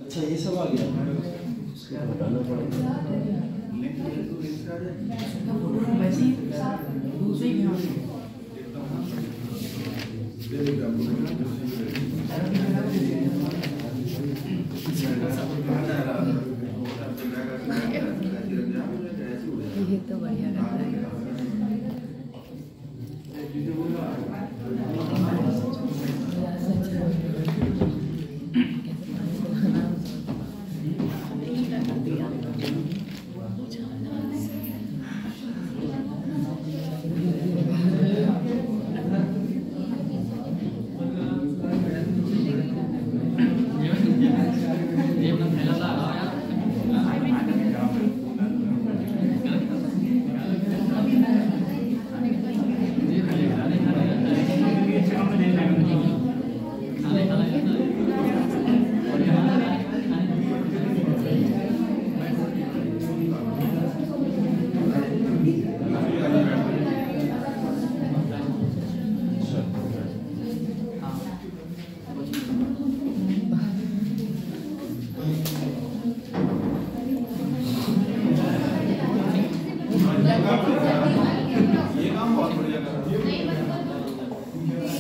अच्छा ये सब आ गया, इसको हटाना पड़ेगा। ये तो बढ़िया लग रहा है।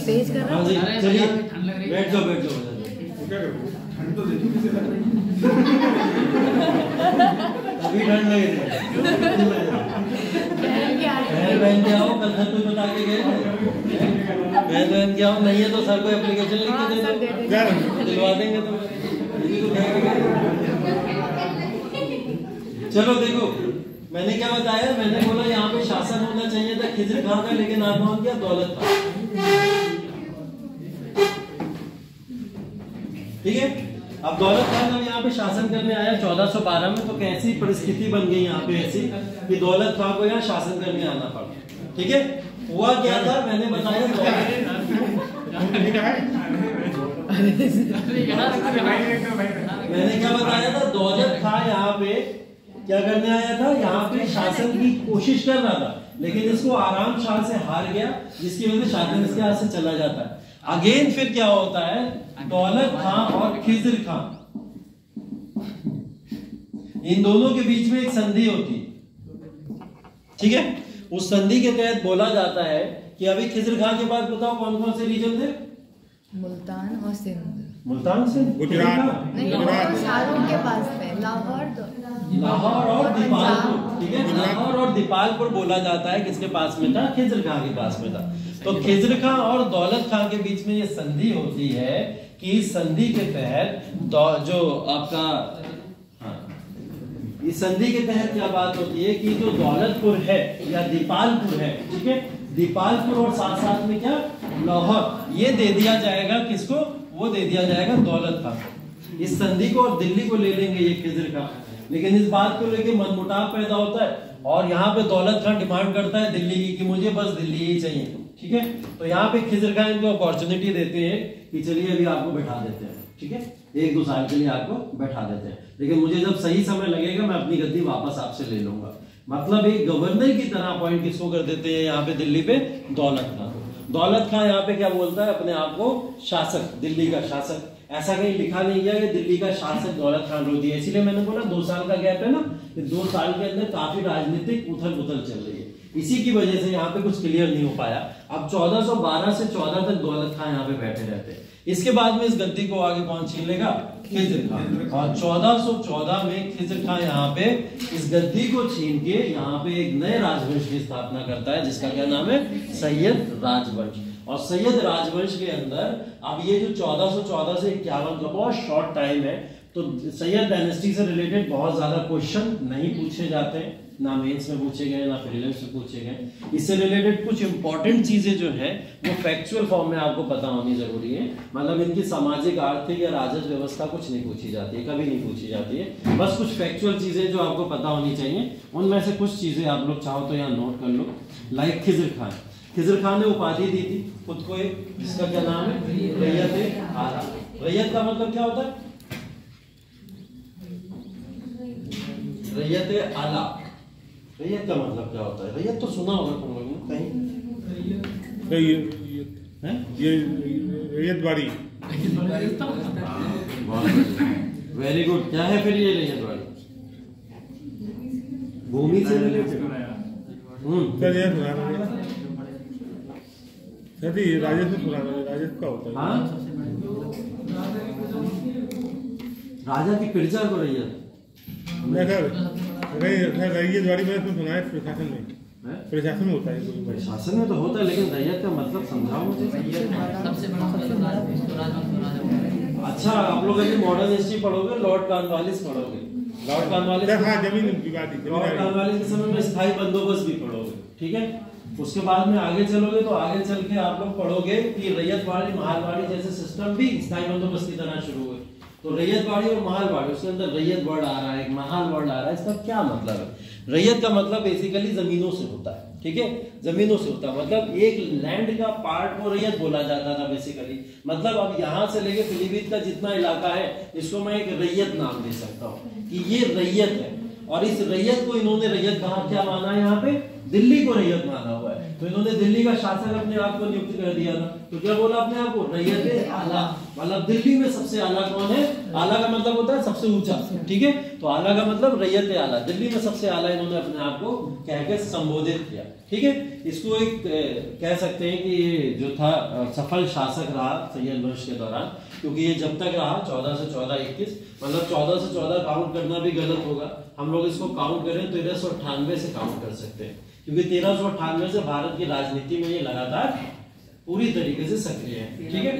तेज कर रहा है। चलिए बैठ जाओ बैठ जाओ। ठंड तो देखी किसे लग रही है? अभी ठंड लग रही है। पहन के आओ, कल सर को बता के गए पहन के आओ, नहीं है तो सर को एप्लीकेशन लिख के दे दो, दिलवा देंगे। तो चलो देखो मैंने क्या बताया, मैंने बोला यहाँ पे शासन होना चाहिए था खिज़्र खां का, लेकिन आप कौन किया, दौलत खां। ठीक है, अब दौलत खान जब यहाँ पे शासन करने आया 1412 में, तो कैसी परिस्थिति बन गई यहाँ पे ऐसी कि दौलत खान को यहाँ शासन करने आना पड़ा। ठीक है, हुआ क्या था मैंने बताया, मैंने क्या बताया था, दौलत खान यहाँ पे क्या करने आया था, यहाँ पे शासन की कोशिश कर रहा था, लेकिन इसको आराम शाह से हार गया, जिसकी वजह से शासन इसके हाथ से चला जाता है। अगेन फिर क्या होता है, दौलत खां और खिज़्र खां, इन दोनों के बीच में एक संधि होती है। ठीक है, उस संधि के तहत बोला जाता है कि अभी खिज़्र खां के पास बताओ कौन कौन से रीजन थे, मुल्तान और सिंध। मुल्तान से गुजरात, नहीं, शाहरुख के पास थे, लाहौर और दीपालपुर। ठीक है, लाहौर और दीपालपुर बोला जाता है किसके पास में था, खिज़्र खां के पास में था। तो खिज़्र खां और दौलत खां के बीच में ये संधि होती है कि इस संधि के तहत जो आपका इस संधि के तहत क्या बात होती है कि जो दौलतपुर है या दीपालपुर है, ठीक है, दीपालपुर और साथ साथ में क्या, लाहौर, ये दे दिया जाएगा किसको, वो दे दिया जाएगा दौलत खां को। इस संधि को और दिल्ली को ले लेंगे ये खिज़्र खां, लेकिन इस बात को लेके मनमुटाव पैदा होता है और यहाँ पे दौलत खां डिमांड करता है दिल्ली की कि मुझे बस दिल्ली ही चाहिए। ठीक है, तो यहाँ पे खिज़्र खां इनको अपॉर्चुनिटी देते हैं कि चलिए अभी आपको बैठा देते हैं। ठीक है, 1-2 साल के लिए आपको बैठा देते हैं, लेकिन मुझे जब सही समय लगेगा मैं अपनी गद्दी वापस आपसे ले लूंगा। मतलब एक गवर्नर की तरह अपॉइंट किसको कर देते हैं यहाँ पे दिल्ली पे, दौलत खां को। दौलत खां यहाँ पे क्या बोलता है, अपने आप को शासक, दिल्ली का शासक। ऐसा कहीं लिखा नहीं गया कि दिल्ली का शासक दौलत खान रोधी है, इसीलिए मैंने बोला 2 साल का गैप है ना, 2 साल के अंदर काफी राजनीतिक उथल पुथल चल रही है, इसी की वजह से यहाँ पे कुछ क्लियर नहीं हो पाया। अब 1412 से 14 तक दौलत खां यहाँ पे बैठे रहते हैं। इसके बाद में इस गद्दी को आगे कौन छीन लेगा, खिज़्र खां। और 1414 में खिज़्र खां यहाँ पे इस गद्दी को छीन के यहाँ पे एक नए राजवंश की स्थापना करता है, जिसका क्या नाम है, सैयद राजवंश। और सैयद राजवंश के अंदर अब ये जो 1414 से 51 का बहुत शॉर्ट टाइम है, तो सैयद डायनेस्टी से रिलेटेड बहुत ज्यादा क्वेश्चन नहीं पूछे जाते हैं, ना मेंस में पूछे गए ना प्रीलिम्स में पूछे गए। इससे रिलेटेड कुछ इंपॉर्टेंट चीजें जो हैं वो फैक्चुअल फॉर्म में आपको पता होनी जरूरी है। मतलब इनकी सामाजिक, आर्थिक या राजस्व व्यवस्था कुछ नहीं पूछी जाती है, कभी नहीं पूछी जाती है। बस कुछ फैक्चुअल चीजें जो आपको पता होनी चाहिए, उनमें से कुछ चीजें आप लोग चाहो तो यहाँ नोट कर लो। लाइक खिज़्र खां, खिज़्र खां ने उपाधि दी थी खुद को एक, जिसका क्या नाम है, रैयत आला। रैयत का मतलब क्या होता है, रैयत आला। रैयत का मतलब क्या होता है, रैयत तो सुना होगा तुम लोगों ने कहीं, ये रैयत बाड़ी। Very good. क्या है फिर ये रैयतवाड़ी? भूमि से रिलेटेड। सर ये सुना सर ये राजस्व सुनाना राजस्व का होता है। हाँ, राजा की प्रजा को रैयत। रैयतवाड़ी में सुना है प्रशासन में, प्रशासन में होता है। प्रशासन में तो होता है, लेकिन रैयत का मतलब समझाओ मुझे। सबसे बड़ा अच्छा, आप लोग अभी मॉडर्न हिस्ट्री पढ़ोगे, लॉर्ड कॉर्नवालिस पढ़ोगे। लॉर्ड कॉर्नवालिस, हाँ, जमीन विवादी, लॉर्ड कॉर्नवालिस के समय में स्थायी बंदोबस्त भी पढ़ोगे, ठीक है। उसके बाद में आगे चलोगे तो आगे चल के आप लोग पढ़ोगे कि रैयतवाड़ी महालवाड़ी जैसे सिस्टम भी स्थायी बंदोबस्त की तरह शुरू हुए। तो रैयतवाड़ी और महालवाड़ी, उसके अंदर रैयत वर्ड आ रहा है, एक महाल वर्ड आ रहा है। इसका क्या मतलब है? रैयत का मतलब बेसिकली जमीनों से होता है, ठीक है, जमीनों से होता है। मतलब एक लैंड का पार्ट को रैयत बोला जाता था बेसिकली। मतलब अब यहाँ से लेके पीलीभीत का जितना इलाका है, इसको मैं एक रैयत नाम दे सकता हूँ कि ये रैयत है। और इस रैयत को इन्होंने रैयत कहा, क्या माना है यहाँ पे? दिल्ली को रैयत माना हुआ है। तो इन्होंने दिल्ली का शासक अपने आप को नियुक्त कर दिया था। तो क्या बोला अपने आप को? रैयत आला। मतलब दिल्ली में सबसे आला कौन है? आला का मतलब होता है सबसे ऊंचा, ठीक है। तो आला का मतलब रैयत आला, दिल्ली में सबसे आला इन्होंने अपने आप को कहकर संबोधित किया, ठीक है। इसको एक कह सकते हैं कि ये जो था सफल शासक रहा सैयद वंश के दौरान, क्योंकि ये जब तक रहा 14 से 14 21, मतलब 14 से 14 काउंट करना भी गलत होगा। हम लोग इसको काउंट करें तो 1398 से काउंट कर सकते हैं, क्योंकि 1398 से भारत की राजनीति में ये लगातार पूरी तरीके से सक्रिय है, ठीक है।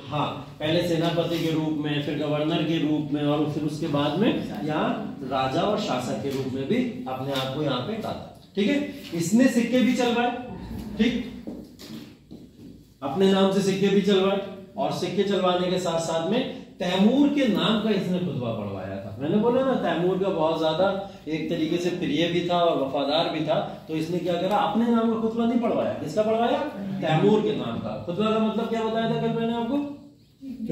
हाँ, पहले सेनापति के रूप में, फिर गवर्नर के रूप में, और फिर उसके बाद में यहाँ राजा और शासक के रूप में भी अपने आप को यहाँ पे डाला, ठीक है। इसने सिक्के भी चलवाए, ठीक, अपने नाम से सिक्के भी चलवाए, और सिक्के चलवाने के साथ साथ में तैमूर के नाम का इसने खुतबा पढ़वाया था। मैंने बोला ना, तैमूर का बहुत ज्यादा एक तरीके से प्रिय भी था और वफादार भी था। तो इसने क्या करा? अपने नाम का खुतबा नहीं पढ़वाया। किसका पढ़वाया? तैमूर के नाम का। खुतबा का मतलब क्या बताया था कल मैंने आपको?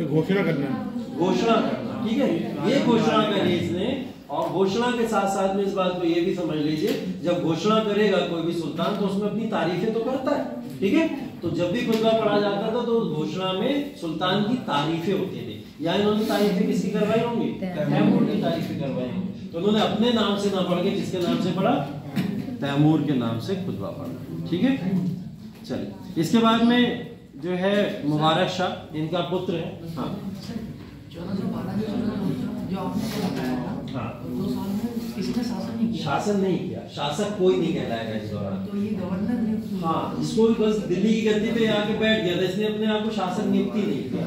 घोषणा करना, घोषणा करना, ठीक है। ये घोषणा करी इसने, और घोषणा के साथ साथ में इस बात को ये भी समझ लीजिए, जब घोषणा करेगा कोई भी सुल्तान तो उसमें अपनी तारीफें तो करता है, ठीक है। तो जब भी खुतबा पढ़ा जाता था तो घोषणा में सुल्तान की तारीफें होती थी। या इन्होंने तारीफें किसकी करवाई होंगी? तैमूर की तारीफें करवाई होंगी। तो उन्होंने अपने नाम से ना पढ़ के किसके नाम से पढ़ा? तैमूर के नाम से खुतबा पढ़ा, ठीक है। चलिए, इसके बाद में जो है मुबारक शाह, इनका पुत्र है। हाँ, शासन नहीं किया, शासक कोई नहीं कहलाएगा इस दौरान। तो ये गवर्नर, हाँ, इसको बस दिल्ली की गद्दी पे आके बैठ गया था, इसने अपने आप को शासक नियुक्त ही नहीं किया,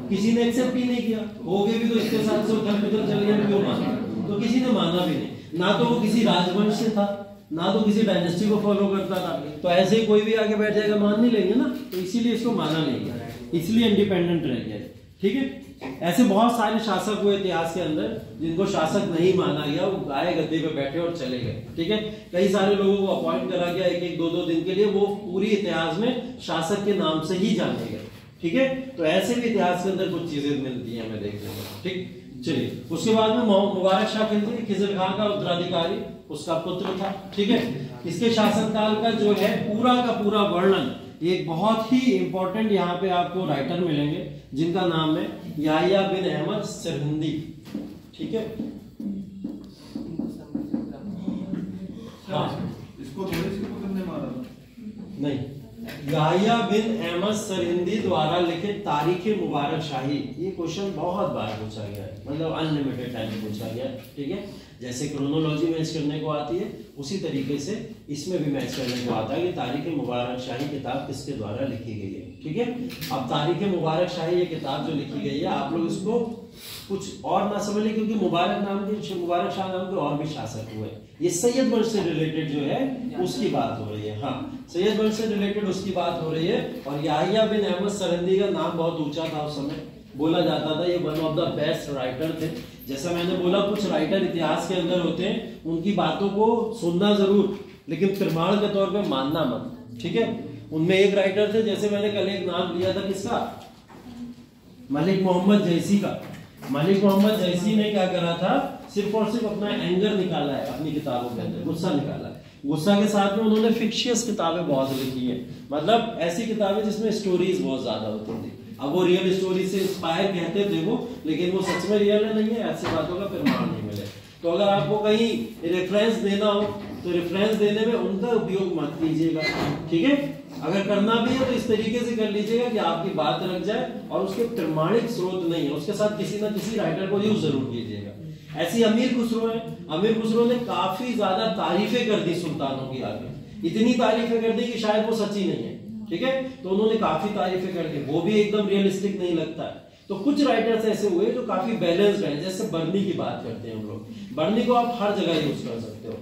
किसी ने एक्सेप्ट ही नहीं किया। हो गए भी तो इसके साथ से उधर उधर चल गया, क्यों माना? तो किसी ने माना भी नहीं। ना तो वो किसी राजवंश से था, ना तो किसी डायनेस्टी को फॉलो करता था। तो ऐसे ही कोई भी आगे बैठ जाएगा, मान नहीं लेंगे ना। तो इसीलिए इसको माना नहीं गया, इसलिए इंडिपेंडेंट रह गया, ठीक है। ऐसे बहुत सारे शासक हुए इतिहास के अंदर जिनको शासक नहीं माना गया, वो आए गद्दी पे बैठे और चले गए, ठीक है। कई सारे लोगों को अपॉइंट करा गया 1-1, 2-2 दिन के लिए, वो पूरी इतिहास में शासक के नाम से ही जाने गए, ठीक है। तो ऐसे भी इतिहास के अंदर कुछ चीजें मिलती है हमें देखने को, ठीक। चलिए, उसके बाद में मुबारक शाह खिलजी, खिजर खां का उत्तराधिकारी, उसका पुत्र था, ठीक है। इसके शासनकाल का जो है पूरा का पूरा वर्णन, एक बहुत ही इंपॉर्टेंट यहाँ पे आपको राइटर मिलेंगे जिनका नाम है याहिया बिन अहमद सरहिंदी, ठीक है। हाँ, इसको थोड़ी सी तुमने मारा नहीं, याहिया बिन अहमद सरहिंदी द्वारा लिखित तारीख मुबारक शाही, ये क्वेश्चन बहुत बार पूछा गया है, मतलब अनलिमिटेड टाइम पूछा गया है, ठीक है। जैसे क्रोनोलॉजी मैच करने को आती है, उसी तरीके से इसमें भी मैच करने को आता है कि तारीख मुबारक शाही किताब किसके द्वारा लिखी गई है, ठीक है। अब तारीख मुबारक शाही ये किताब जो लिखी गई है, आप लोग इसको कुछ और ना समझ लें, क्योंकि मुबारक शाह नाम के और भी शासक हुए। ये सैयद वंश से रिलेटेड जो है उसकी बात हो रही है। हाँ, सैयद वंश से रिलेटेड उसकी बात हो रही है। और याहिया बिन अहमद सरहिंदी का नाम बहुत ऊंचा था उस समय, बोला जाता था ये one of the best writer थे। जैसा मैंने बोला, कुछ राइटर इतिहास के अंदर होते हैं, उनकी बातों को सुनना जरूर, लेकिन प्रमाण के तौर पे मानना मत, ठीक है। उनमें एक राइटर थे, जैसे मैंने कल एक नाम लिया था, किसका? मलिक मोहम्मद जैसी का। मलिक मोहम्मद जैसी ने क्या करा था? सिर्फ और सिर्फ अपना एंगर निकाला है अपनी किताबों के अंदर, गुस्सा निकाला है। गुस्सा के साथ में उन्होंने फिक्शियस किताबें बहुत लिखी है, मतलब ऐसी किताबें जिसमें स्टोरीज बहुत ज्यादा होती थी, अब वो रियल स्टोरी से इंस्पायर कहते थे वो, लेकिन वो सच में रियल है नहीं है, ऐसी बातों का प्रमाण नहीं मिले। तो अगर आपको कहीं रेफरेंस देना हो तो रेफरेंस देने में उनका उपयोग मत कीजिएगा, ठीक है। अगर करना भी है तो इस तरीके से कर लीजिएगा कि आपकी बात रख जाए और उसके प्रमाणिक स्रोत नहीं है, उसके साथ किसी ना किसी राइटर को यूज जरूर कीजिएगा। ऐसी अमीर खुसरो है, अमीर खुसरो ने काफी ज्यादा तारीफें कर दी सुल्तानों की आगे, इतनी तारीफें कर दी कि शायद वो सच्ची नहीं है, ठीक है। तो उन्होंने काफी तारीफें कर दी, वो भी एकदम रियलिस्टिक नहीं लगता है। तो कुछ राइटर्स ऐसे हुए जो काफी बैलेंस्ड हैं, जैसे बर्नी की बात करते हैं हम लोग। बर्नी को आप हर जगह यूज कर सकते हो,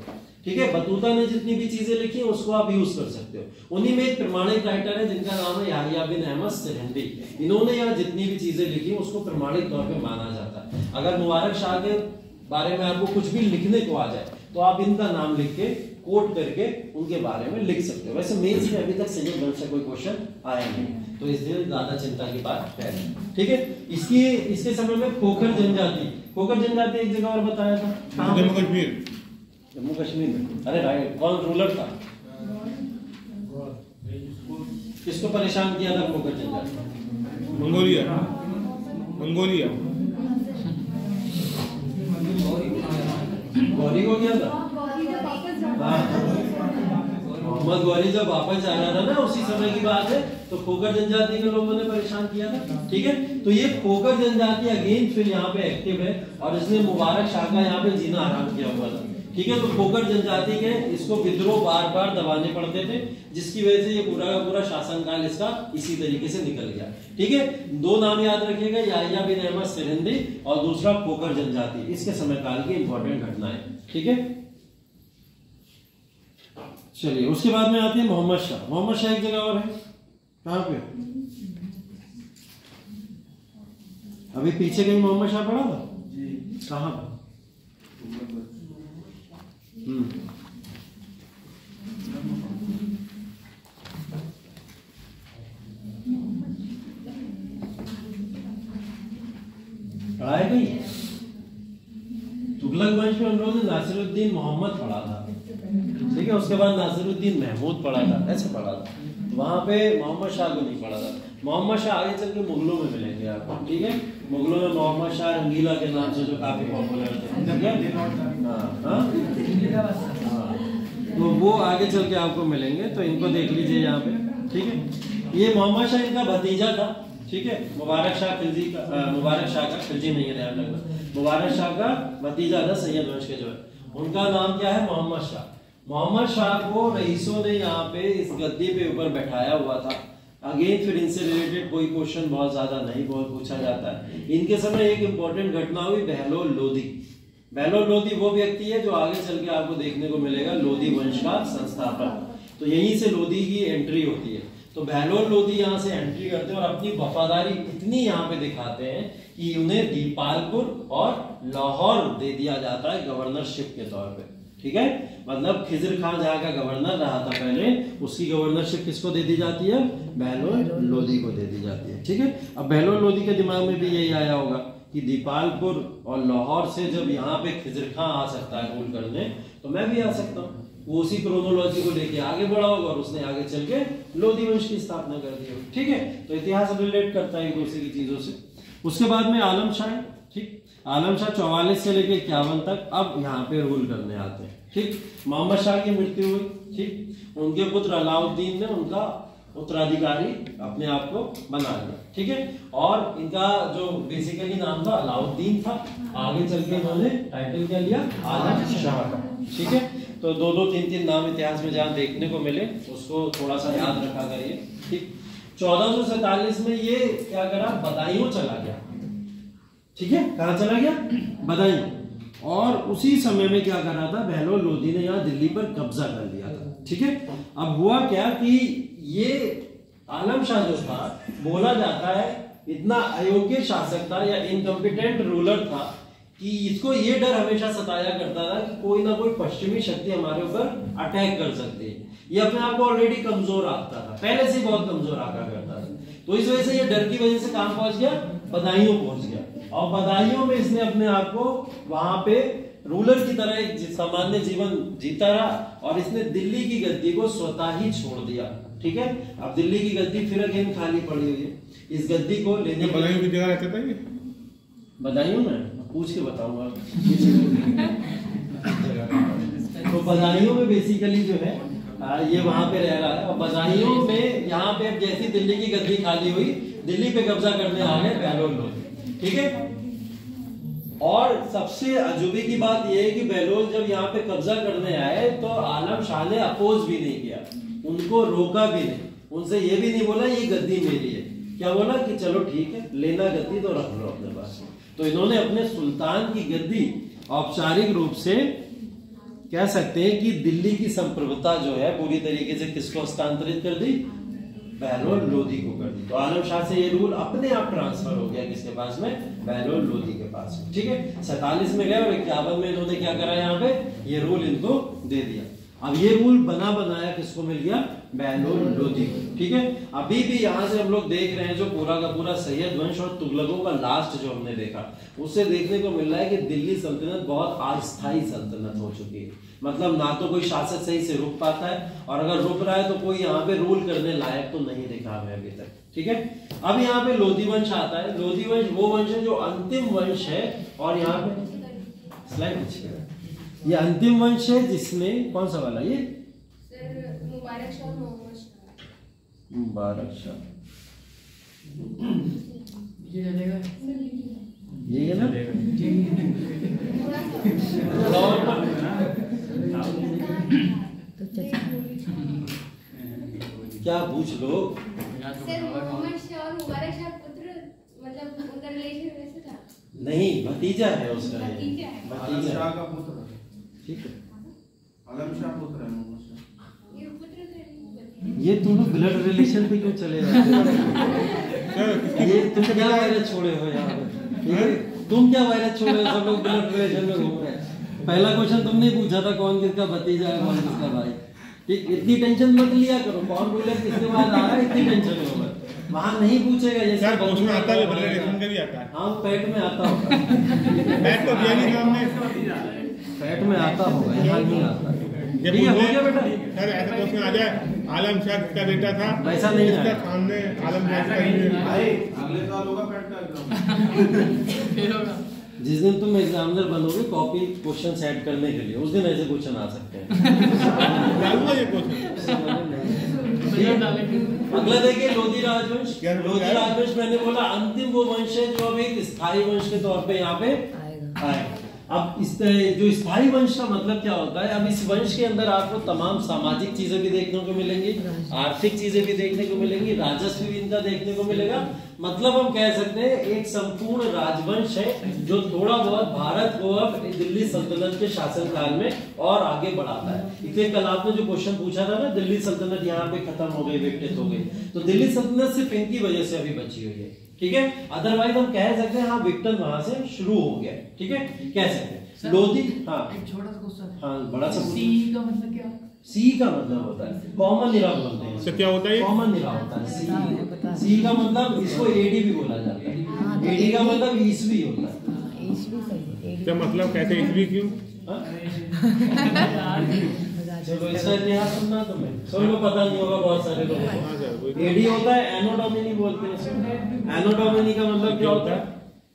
ठीक है। बतूता ने जितनी भी चीजें लिखी हैं उसको आप यूज कर सकते हो। उन्हीं में एक प्रमाणिक राइटर है जिनका नाम है याहिया बिन अहमद सिरहिंदी। इन्होंने यहाँ जितनी भी चीजें लिखी उसको प्रमाणिक तौर पे माना जाता है। अगर मुबारक शाह के बारे में आपको कुछ भी लिखने को आ जाए तो आप इनका नाम लिख के कोट करके उनके बारे में लिख सकते हो। वैसे मेंस में अभी तक सैयद वंश से कोई क्वेश्चन आया नहीं, तो इसलिए ज्यादा चिंता की बात है, ठीक है। इसके समय में खोखर जनजाति, खोखर जनजाति एक जगह और बताया था, जम्मू कश्मीर, जम्मू कश्मीर में। अरे राइट, कौन रूलर था, किसको परेशान किया था खोखर जनजाति? मंगोलिया, मंगोलिया, गौरी को किया था। मोहम्मद गौरी जब वापस आ रहा था ना, उसी समय की बात है, तो खोखर जनजाति के लोगों ने परेशान किया था, ठीक है। तो ये खोखर जनजाति अगेन फिर यहाँ पे एक्टिव है और इसने मुबारक शाह का यहाँ पे जीना आराम किया हुआ था, ठीक है। तो खोखर जनजाति के इसको विद्रोह बार बार दबाने पड़ते थे, जिसकी वजह से ये पूरा का पूरा शासनकाल इसका इसी तरीके से निकल गया, ठीक है। दो नाम याद रखिएगा, याहिया बिन अहमद सिरहिंदी और दूसरा खोखर जनजाति, इसके समय काल की इंपॉर्टेंट घटना है, ठीक है। चलिए उसके बाद में आते हैं मोहम्मद शाह। मोहम्मद शाह एक जगह और है, कहां पे? अभी पीछे कहीं मोहम्मद शाह पढ़ा था जी, कहां पर? पढ़ा है कहीं? तुगलक वंश में हम लोगों ने नासिरुद्दीन मोहम्मद पढ़ा था, ठीक है। उसके बाद नासिरुद्दीन महमूद पढ़ा था, ऐसे पढ़ा था। वहां पे मोहम्मद शाह को नहीं पढ़ा था। मोहम्मद शाह आगे चल के मुगलों में मिलेंगे आपको, ठीक है। मुगलों में मोहम्मद शाह रंगीला के नाम से जो काफी पॉपुलर थे, तो वो आगे चल के आपको मिलेंगे, तो इनको देख लीजिए यहाँ पे, ठीक है। ये मोहम्मद शाह इनका भतीजा था, ठीक है। मुबारक शाह खिलजी का, मुबारक शाह का, खिलजी नहीं है ध्यान रखना, मुबारक शाह का भतीजा था सैयद वंश के जो है। उनका नाम क्या है? मोहम्मद शाह। मोहम्मद शाह को रईसों ने यहाँ पे इस गद्दी पे ऊपर बैठाया हुआ था। अगेन फिर इनसे रिलेटेड कोई क्वेश्चन बहुत ज्यादा नहीं बहुत पूछा जाता है। इनके समय एक इंपॉर्टेंट घटना हुई बहलोल लोदी। बहलोल लोदी वो व्यक्ति है जो आगे चल के आपको देखने को मिलेगा लोदी वंश का संस्थापक। तो यहीं से लोदी की एंट्री होती है। तो बहलोल लोदी यहाँ से एंट्री करते हैं और अपनी वफादारी इतनी यहाँ पे दिखाते हैं कि उन्हें दीपालपुर और लाहौर दे दिया जाता है गवर्नरशिप के तौर पे, ठीक है। मतलब खिजर खान जहाँ का गवर्नर रहा था पहले, उसकी गवर्नरशिप किसको दे दी जाती है? बहलोल लोदी को दे दी जाती है, ठीक है। अब बहलोल लोदी के दिमाग में भी यही आया होगा कि दीपालपुर और लाहौर से जब यहाँ पे खिजर खान आ सकता है रूल करने, तो मैं भी आ सकता हूँ। वो उसी क्रोनोलॉजी को लेके आगे बढ़ा होगा और उसने आगे चल के लोदी वंश की स्थापना कर दी होगी, ठीक है। तो इतिहास रिलेट करता है एक दूसरे की चीजों से। उसके बाद में आलम शाह, ठीक। आलम शाह 44 से लेकर 51 तक अब यहाँ पे रूल करने आते हैं, ठीक। मोहम्मद शाह की मृत्यु हुई, ठीक। उनके पुत्र अलाउद्दीन ने उनका उत्तराधिकारी अपने आप को बना लिया, ठीक है। और इनका जो बेसिकली नाम था अलाउद्दीन था, आगे चल के इन्होंने टाइटल क्या लिया? आलम शाह का, ठीक है। तो दो दो तीन तीन नाम इतिहास में जहाँ देखने को मिले उसको थोड़ा सा याद रखा करिए, ठीक। 1447 में ये क्या करा? बदायूं चला गया, ठीक है। कहाँ चला गया? बदायूं। और उसी समय में क्या कर रहा था? बहलोल लोदी ने यहाँ दिल्ली पर कब्जा कर लिया था, ठीक है। अब हुआ क्या कि ये आलम शाह जो था, बोला जाता है इतना अयोग्य शासक था या इनकम्पिटेंट रूलर था कि इसको ये डर हमेशा सताया करता था कि कोई ना कोई पश्चिमी शक्ति हमारे ऊपर अटैक कर सकती है। ये अपने आप को ऑलरेडी कमजोर आंकता था, पहले से बहुत कमजोर आंका करता था। तो इस वजह से ये डर की वजह से कहां पहुंच गया? बदायूं पहुंच गया। और बदायूं में इसने अपने आप को वहां पे रूलर की तरह एक सामान्य जीवन जीता रहा और इसने दिल्ली की गद्दी को स्वतः ही छोड़ दिया, ठीक है। अब दिल्ली की गद्दी फिर अगेन खाली पड़ी हुई है। इस गद्दी को लेने बदायूं की जगह रहता था ये? बदायूं में पूछ के बताऊंगा। तो बदायूं में बेसिकली जो है ये वहां पे रह रहा है, और बदायूं में यहाँ पे जैसी दिल्ली की गद्दी खाली हुई, दिल्ली पे कब्जा करने आ गए बहलोल लोग, ठीक है। और सबसे अजूबे की बात यह है कि बहलोल जब यहाँ पे कब्जा करने आए तो आलम शाह ने अपोज भी नहीं किया, उनको रोका भी नहीं, उनसे ये भी नहीं बोला ये गद्दी मेरी है, क्या बोला कि चलो ठीक है लेना गद्दी तो रख लो अपने पास। तो इन्होंने अपने सुल्तान की गद्दी औपचारिक रूप से कह सकते हैं कि दिल्ली की संप्रभुता जो है पूरी तरीके से किसको हस्तांतरित कर दी, बहलोल लोधी को कर दी। तो आलम शाह से ये रूल अपने आप ट्रांसफर हो गया किसके पास में, बहलोल लोधी के पास में, ठीक है। 47 में गए और 51 में इन्होंने क्या करा, यहाँ पे ये रूल इनको दे दिया। अब ये रूल बना बनाया किसको मिल गया, बहलोल लोधी को, ठीक है। अभी भी यहाँ से हम लोग देख रहे हैं जो पूरा का पूरा सैयद वंश और तुगलकों का लास्ट जो हमने देखा, उससे देखने को मिल रहा है कि दिल्ली सल्तनत बहुत अस्थायी सल्तनत हो चुकी है। मतलब ना तो कोई शासक सही से रुक पाता है, और अगर रुक रहा है तो कोई यहाँ पे रूल करने लायक तो नहीं देखा हमें अभी तक, ठीक है। अब यहाँ पे लोधी वंश आता है। लोधी वंश वो वंश है जो अंतिम वंश है, और यहाँ पे स्लाइड ये अंतिम वंश है जिसमें कौन सा वाला, ये मुबारक शाह, मुबारक शाह, ये चलेगा, ये है ना, क्या पूछ लो। सर मोहम्मद शाह और मुबारक शाह पुत्र, मतलब उनका रिलेशन वैसे था? नहीं, भतीजा है उसका, भतीजा है। भतीजा शाह का पुत्र, ठीक है। आलम शाह पुत्र है मोहम्मद शाह। ये पुत्र थे। ये तुम लोग ब्लड रिलेशन पे क्यों चले जाते हो? ये तुम क्या वायरस छोड़े हो यहाँ पे? तुम क्या वायरस छोड़े हो? सब लोग ब्लड रिलेशन में घूम रहे हैं। पहला क्वेश्चन तुमने पूछा था कौन किसका भतीजा है, कौन किसका भाई। ठीक, इतनी टेंशन मत लिया करो, कौन रूलर किसके बाद आ रहा है इतनी टेंशन हो मत। वहाँ नहीं पूछेगा ये सर उसमें आता है, ब्लड रिलेशन का भी आता है। हाँ पेट में आता होगा, पेट तो दिया नहीं हमने, पेट में आता होगा, यहाँ नहीं आता। ये ठीक है, हो गया बेटा। सर ऐसा क्वेश्चन आ जाए, आलम शाह का बेटा था, वैसा नहीं इसका आया। सामने आलम शाह का भाई अगले साल होगा पेट का एग्जाम। फिर होगा। जिस दिन तुम एग्जामिनर बनोगे कॉपी क्वेश्चन सेट करने के लिए, उस दिन ऐसे क्वेश्चन आ सकते हैं। डालूंगा ये क्वेश्चन। अगला देखिए लोधी राजवंश। क्या लोधी राजवंश मैंने बोला अंतिम वो वंश है जो अब एक स्थायी वंश के तौर पे यहाँ पे आएगा। अब इस जो स्थायी वंश का मतलब क्या होता है, अब इस वंश के अंदर आपको तमाम सामाजिक चीजें भी देखने को मिलेंगी, आर्थिक चीजें भी देखने को मिलेंगी, राजस्व भी इनका देखने को मिलेगा। मतलब हम कह सकते हैं एक संपूर्ण राजवंश है जो थोड़ा बहुत भारत को अब दिल्ली सल्तनत के शासन काल में और आगे बढ़ाता है। इसलिए कल आपने जो क्वेश्चन पूछा था ना, दिल्ली सल्तनत यहाँ पे खत्म हो गई, विकसित हो गई, तो दिल्ली सल्तनत सिर्फ इनकी वजह से अभी बची हुई है, ठीक है। अदरवाइज हम कह सकते हैं हाँ विघटन वहां से शुरू हो गया, ठीक है, कह सकते हैं। लोधी, हाँ एक छोटा सा क्वेश्चन, हाँ बड़ा सा। सी का मतलब क्या? सी का मतलब होता है कॉमन निरा बोलते हैं। तो क्या होता है? कॉमन निरा होता है सी। सी का मतलब इसको एडी भी बोला जाता है। एडी का मतलब ईस्वी होता है। क्या मतलब, कैसे ईस्वी क्यों? चलो इसका इतिहास सुनना तुम्हें, सभी को पता नहीं होगा, बहुत सारे लोगों को। एडी होता है एनो डोमिनी बोलते हैं इसको। एनो डोमिनी का मतलब क्या होता है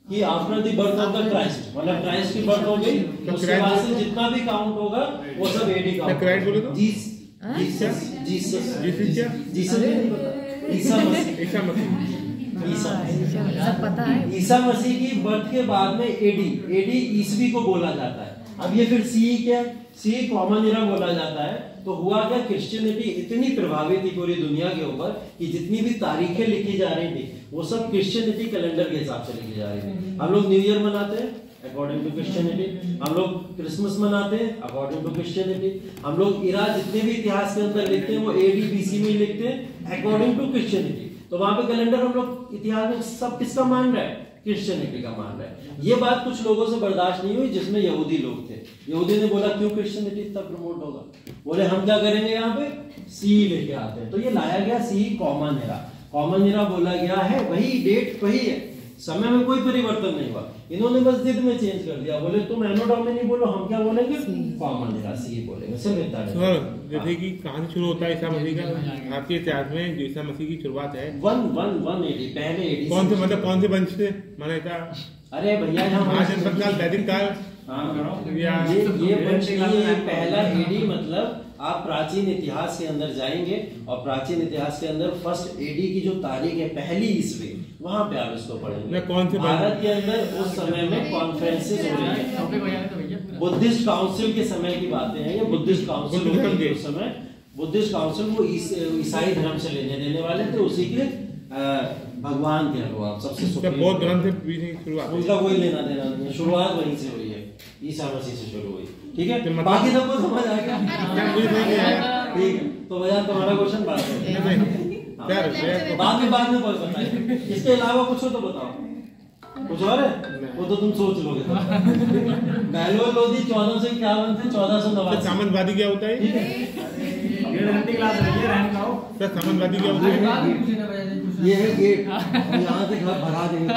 कि after the birth of the Christ, मतलब क्राइस्ट की बर्थ हो गई, उसके बाद से जितना भी काउंट होगा वो सब एडी काउंट। क्राइस्ट बोले तो जीसस जीसस जीसस क्या? जीसस नहीं पता, ईसा मसीह। ईसा मसीह। ईसा पता है। ईसा मसीह की बर्थ के बाद में एडी, एडी ईस्वी को बोला जाता है। अब ये फिर सी क्या, सी कॉमन इरा बोला जाता है। तो हुआ क्या, क्रिश्चियनिटी इतनी प्रभावित थी पूरी दुनिया के ऊपर कि जितनी भी तारीखें लिखी जा रही थी वो सब क्रिश्चियनिटी कैलेंडर के हिसाब से लिखी जा रही थी। हम लोग न्यू ईयर मनाते हैं अकॉर्डिंग टू क्रिश्चियनिटी, हम लोग क्रिसमस मनाते हैं अकॉर्डिंग टू क्रिश्चियनिटी, हम लोग इरा जितने भी इतिहास के अंदर लिखते हैं वो एडी बीसी में लिखते हैं अकॉर्डिंग टू क्रिश्चियनिटी। तो वहां पे कैलेंडर हम लोग इतिहास में सब किसका मान रहा है, क्रिश्चियनिटी का मान रहा है। ये बात कुछ लोगों से बर्दाश्त नहीं हुई, जिसमें यहूदी लोग थे। यहूदी ने बोला क्यों क्रिश्चियनिटी इतना प्रमोट होगा, बोले हम क्या करेंगे, यहाँ पे सी लेके आते हैं। तो ये लाया गया सी कॉमन एरा। कॉमन एरा बोला गया है, वही डेट वही है, समय में कोई परिवर्तन नहीं हुआ। इन्होंने बस जिद में चेंज कर दिया, बोले तुम एनोडोमिनी बोलो, हम क्या बोलेंगे, कॉमन एरा सी बोलेंगे, सिर्फ इतना है। सर जैसे कि कहाँ से शुरू होता है ईसा मसीह का आपके इतिहास में, जो ईसा मसीह की शुरुआत है 1 AD, पहले AD कौन से, मतलब कौन से वंश से माना था? अरे भैया यहाँ महाजनपद काल, वैदिक काल, या ये वंश ये पहला AD, मतलब आप प्राचीन इतिहास के अंदर जाएंगे और प्राचीन इतिहास के अंदर फर्स्ट AD की जो तारीख है, पहली ईस्वी, वहां पे आप इसको पढ़ेंगे। कौन से भारत के अंदर उस समय में कॉन्फ्रेंसेस हो रही है, बुद्धिस्ट काउंसिल के समय की बातें हैं, ये बुद्धिस्ट काउंसिल के उस समय, बुद्धिस्ट काउंसिल वो ईसाई धर्म से लेने देने वाले थे, उसी के भगवान कह लो आप, सबसे बौद्ध धर्म से शुरुआत, उनका कोई लेना देना नहीं है, शुरुआत वहीं से हुई है, ईसा मसीह से शुरू हुई, ठीक है। बाकी सबको समझ आ गया, ठीक है। तो भैया तुम्हारा क्वेश्चन बाद में बोल बताइए, इसके अलावा कुछ हो तो बताओ, कुछ और है वो तो तुम सोच लोगे। बहलोल लोधी 1451 से 1489। सामंतवादी क्या होता है? सामंतवादी क्या होता है? ये है गेट, यहाँ से घर भरा देंगे,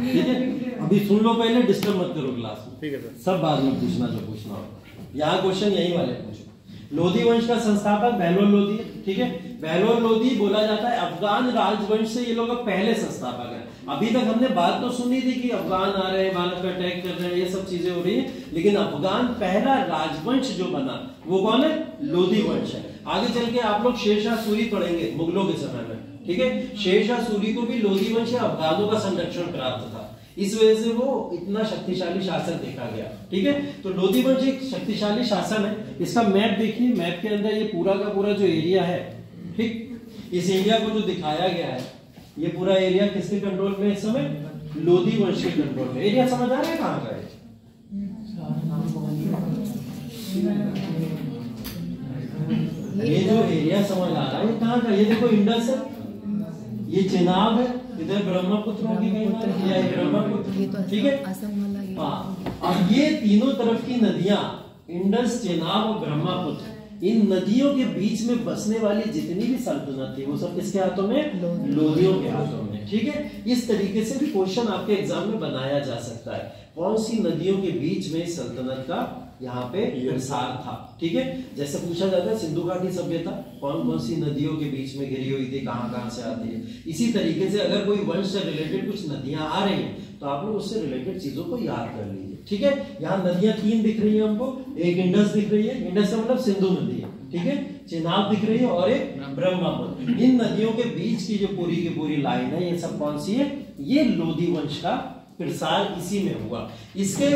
ठीक है। अभी सुन लो पहले, डिस्टर्ब मत करो क्लास में, ठीक है सर। सब बाद में पूछना जो पूछना हो, यहाँ क्वेश्चन यही वाले पूछो। लोधी वंश का संस्थापक बहलोल लोधी है, ठीक है। बहलोल लोधी बोला जाता है अफगान राजवंश से, ये लोग पहले संस्थापक है। अभी तक हमने बात तो सुनी थी कि अफगान आ रहे हैं, भारत पे अटैक कर रहे हैं, ये सब चीजें हो रही है, लेकिन अफगान पहला राजवंश जो बना वो कौन है, लोधी वंश है। आगे चल के आप लोग शेरशाह सूरी पढ़ेंगे मुगलों के समय में, ठीक है। शेरशाह सूरी को भी लोधी वंश या अफगानों का संरक्षण प्राप्त था, इस वजह से वो इतना शक्तिशाली शासन देखा गया, ठीक है। तो लोधी वंश एक शक्तिशाली शासन है। इसका मैप देखिए, मैप के अंदर ये पूरा का पूरा जो एरिया है, ठीक, इस एरिया को जो दिखाया गया है, ये पूरा एरिया किसके कंट्रोल में इस समय, लोधी वंश के कंट्रोल में। एरिया समझ आ रहा है कहाँ का है? ये जो एरिया समझ आ रहा है ये कहाँ का, ये देखो इंडस है, ये चेनाब है, इधर ब्रह्मपुत्र होगी कहीं पर, या ब्रह्मपुत्र, ठीक है। हाँ, और ये तीनों तरफ की नदियां, इंडस, चेनाब और ब्रह्मपुत्र, इन नदियों के बीच में बसने वाली जितनी भी सल्तनत थी वो सब किसके हाथों में, लोधियों के हाथों में, ठीक है। इस तरीके से भी क्वेश्चन आपके एग्जाम में बनाया जा सकता है, कौन सी नदियों के बीच में सल्तनत का यहाँ पे प्रसार था, ठीक है। जैसे पूछा जाता है सिंधु घाटी सभ्यता कौन कौन सी नदियों के बीच में घिरी हुई थी, कहाँ कहाँ से आती है। इसी तरीके से अगर कोई वंश से रिलेटेड कुछ नदियां आ रही हैं तो आप लोग उससे रिलेटेड चीजों को याद कर लीजिए, ठीक है। यहाँ नदियां 3 दिख रही है हमको, एक इंडस दिख रही है, इंडस का मतलब सिंधु नदी है, ठीक है, चेनाब दिख रही है और एक ब्रह्मपुत्र। इन नदियों के बीच की जो पूरी की पूरी लाइन है, ये सब कौन सी है, ये लोधी वंश का प्रसार इसी में हुआ। इसके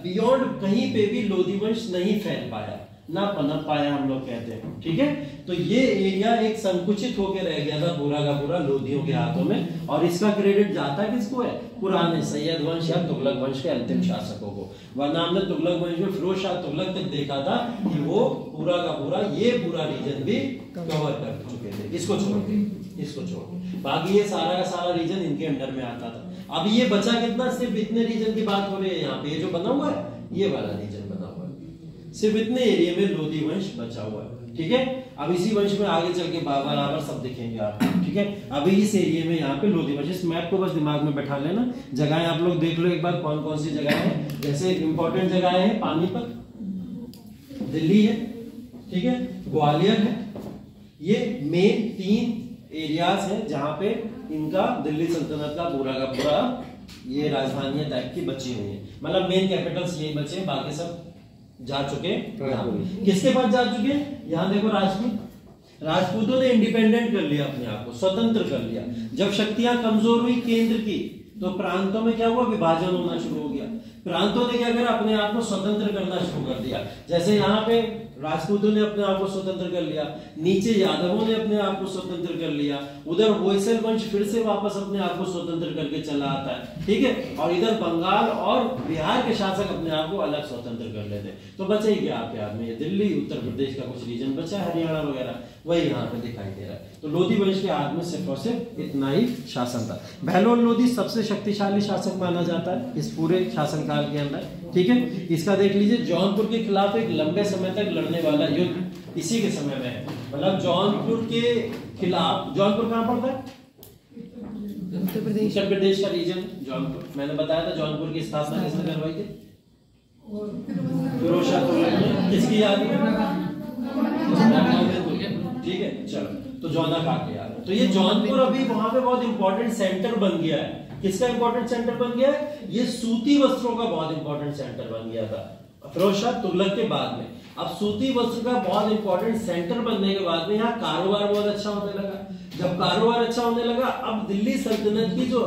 बियॉन्ड कहीं पे भी लोधी वंश नहीं फैल पाया, ना पनप पाया, हम लोग कहते हैं, ठीक है। तो ये एरिया एक संकुचित होकर रह गया था पूरा का पूरा लोधियों के हाथों में, और इसका क्रेडिट जाता किसको है, पुराने सैयद वंश या तुगलक वंश के अंतिम शासकों को। वरना हमने तुगलक वंश में फिरोज शाह तुगलक तक देखा था कि वो पूरा का पूरा ये पूरा रीजन भी कवर कर चुके थे, इसको छोड़ के, इसको छोड़ के बाकी ये सारा का सारा रीजन इनके अंडर में आता था। अब ये बचा कितना, सिर्फ इतने रीजन की बात हो रही है यहाँ पे, ये जो बना हुआ है ये वाला रीजन बना हुआ है, सिर्फ इतने एरिया में लोधी वंश बचा हुआ है, ठीक है। अब इसी वंश में आगे चल के बराबर सब दिखेंगे आपको, ठीक है। अभी इस एरिया में यहाँ पे लोधी वंश, इस मैप को बस दिमाग में बैठा लेना, जगह आप लोग देख लो एक बार कौन कौन सी जगह है। जैसे इंपॉर्टेंट जगह है पानीपत, दिल्ली है, ठीक है, ग्वालियर है, ये मेन 3 एरियाज है जहां पे इनका दिल्ली सल्तनत का पूरा ये राजधानियां टाइप की बची हुई है, मतलब मेन कैपिटल्स यही बचे, बाकी सब जा चुके। किसके पास जा चुके हैं, यहाँ देखो राजपूतों ने इंडिपेंडेंट कर लिया, अपने आप को स्वतंत्र कर लिया। जब शक्तियां कमजोर हुई केंद्र की तो प्रांतों में क्या हुआ, विभाजन होना शुरू हो गया। प्रांतों ने क्या करा, अपने आप को स्वतंत्र करना शुरू कर दिया। जैसे यहाँ पे राजपूतों ने अपने आप को स्वतंत्र कर लिया, नीचे यादवों ने अपने आप को स्वतंत्र कर लिया, उधर होयसल वंश फिर से वापस अपने आप को स्वतंत्र करके चला आता है, ठीक है। और इधर बंगाल और बिहार के शासक अपने आप को अलग स्वतंत्र कर लेते। तो बचे ही क्या आपके हाथ में, ये दिल्ली, उत्तर प्रदेश का कुछ रीजन बचा, हरियाणा वगैरह, वही यहाँ पे दिखाई दे रहा है। तो लोधी वंश के हाथ में सिर्फ और सिर्फ इतना ही शासन था। बहलोल लोधी सबसे शक्तिशाली शासक माना जाता है इस पूरे शासनकाल के अंदर, ठीक है। इसका देख लीजिए, जौनपुर के खिलाफ एक लंबे समय तक लड़ने वाला युद्ध इसी के समय में है, मतलब जौनपुर के खिलाफ। जौनपुर कहां पड़ता है, उत्तर प्रदेश का रीजन जौनपुर। मैंने बताया था जौनपुर की स्थापना किसने करवाई थी? फिरोज शाह तुगलक ने। किसकी याद में? ठीक है, चलो तो जौना खा के याद है। तो ये जौनपुर अभी वहां पे बहुत इंपॉर्टेंट सेंटर बन गया है। किसका इंपॉर्टेंट सेंटर बन गया है? ये सूती वस्त्रों का बहुत इंपॉर्टेंट सेंटर बन गया था फिरोज शाह तुगलक के बाद में। अब सूती वस्त्र का बहुत इंपॉर्टेंट सेंटर बनने के बाद में यहाँ कारोबार बहुत अच्छा होने लगा। जब कारोबार अच्छा होने लगा, अब दिल्ली सल्तनत की जो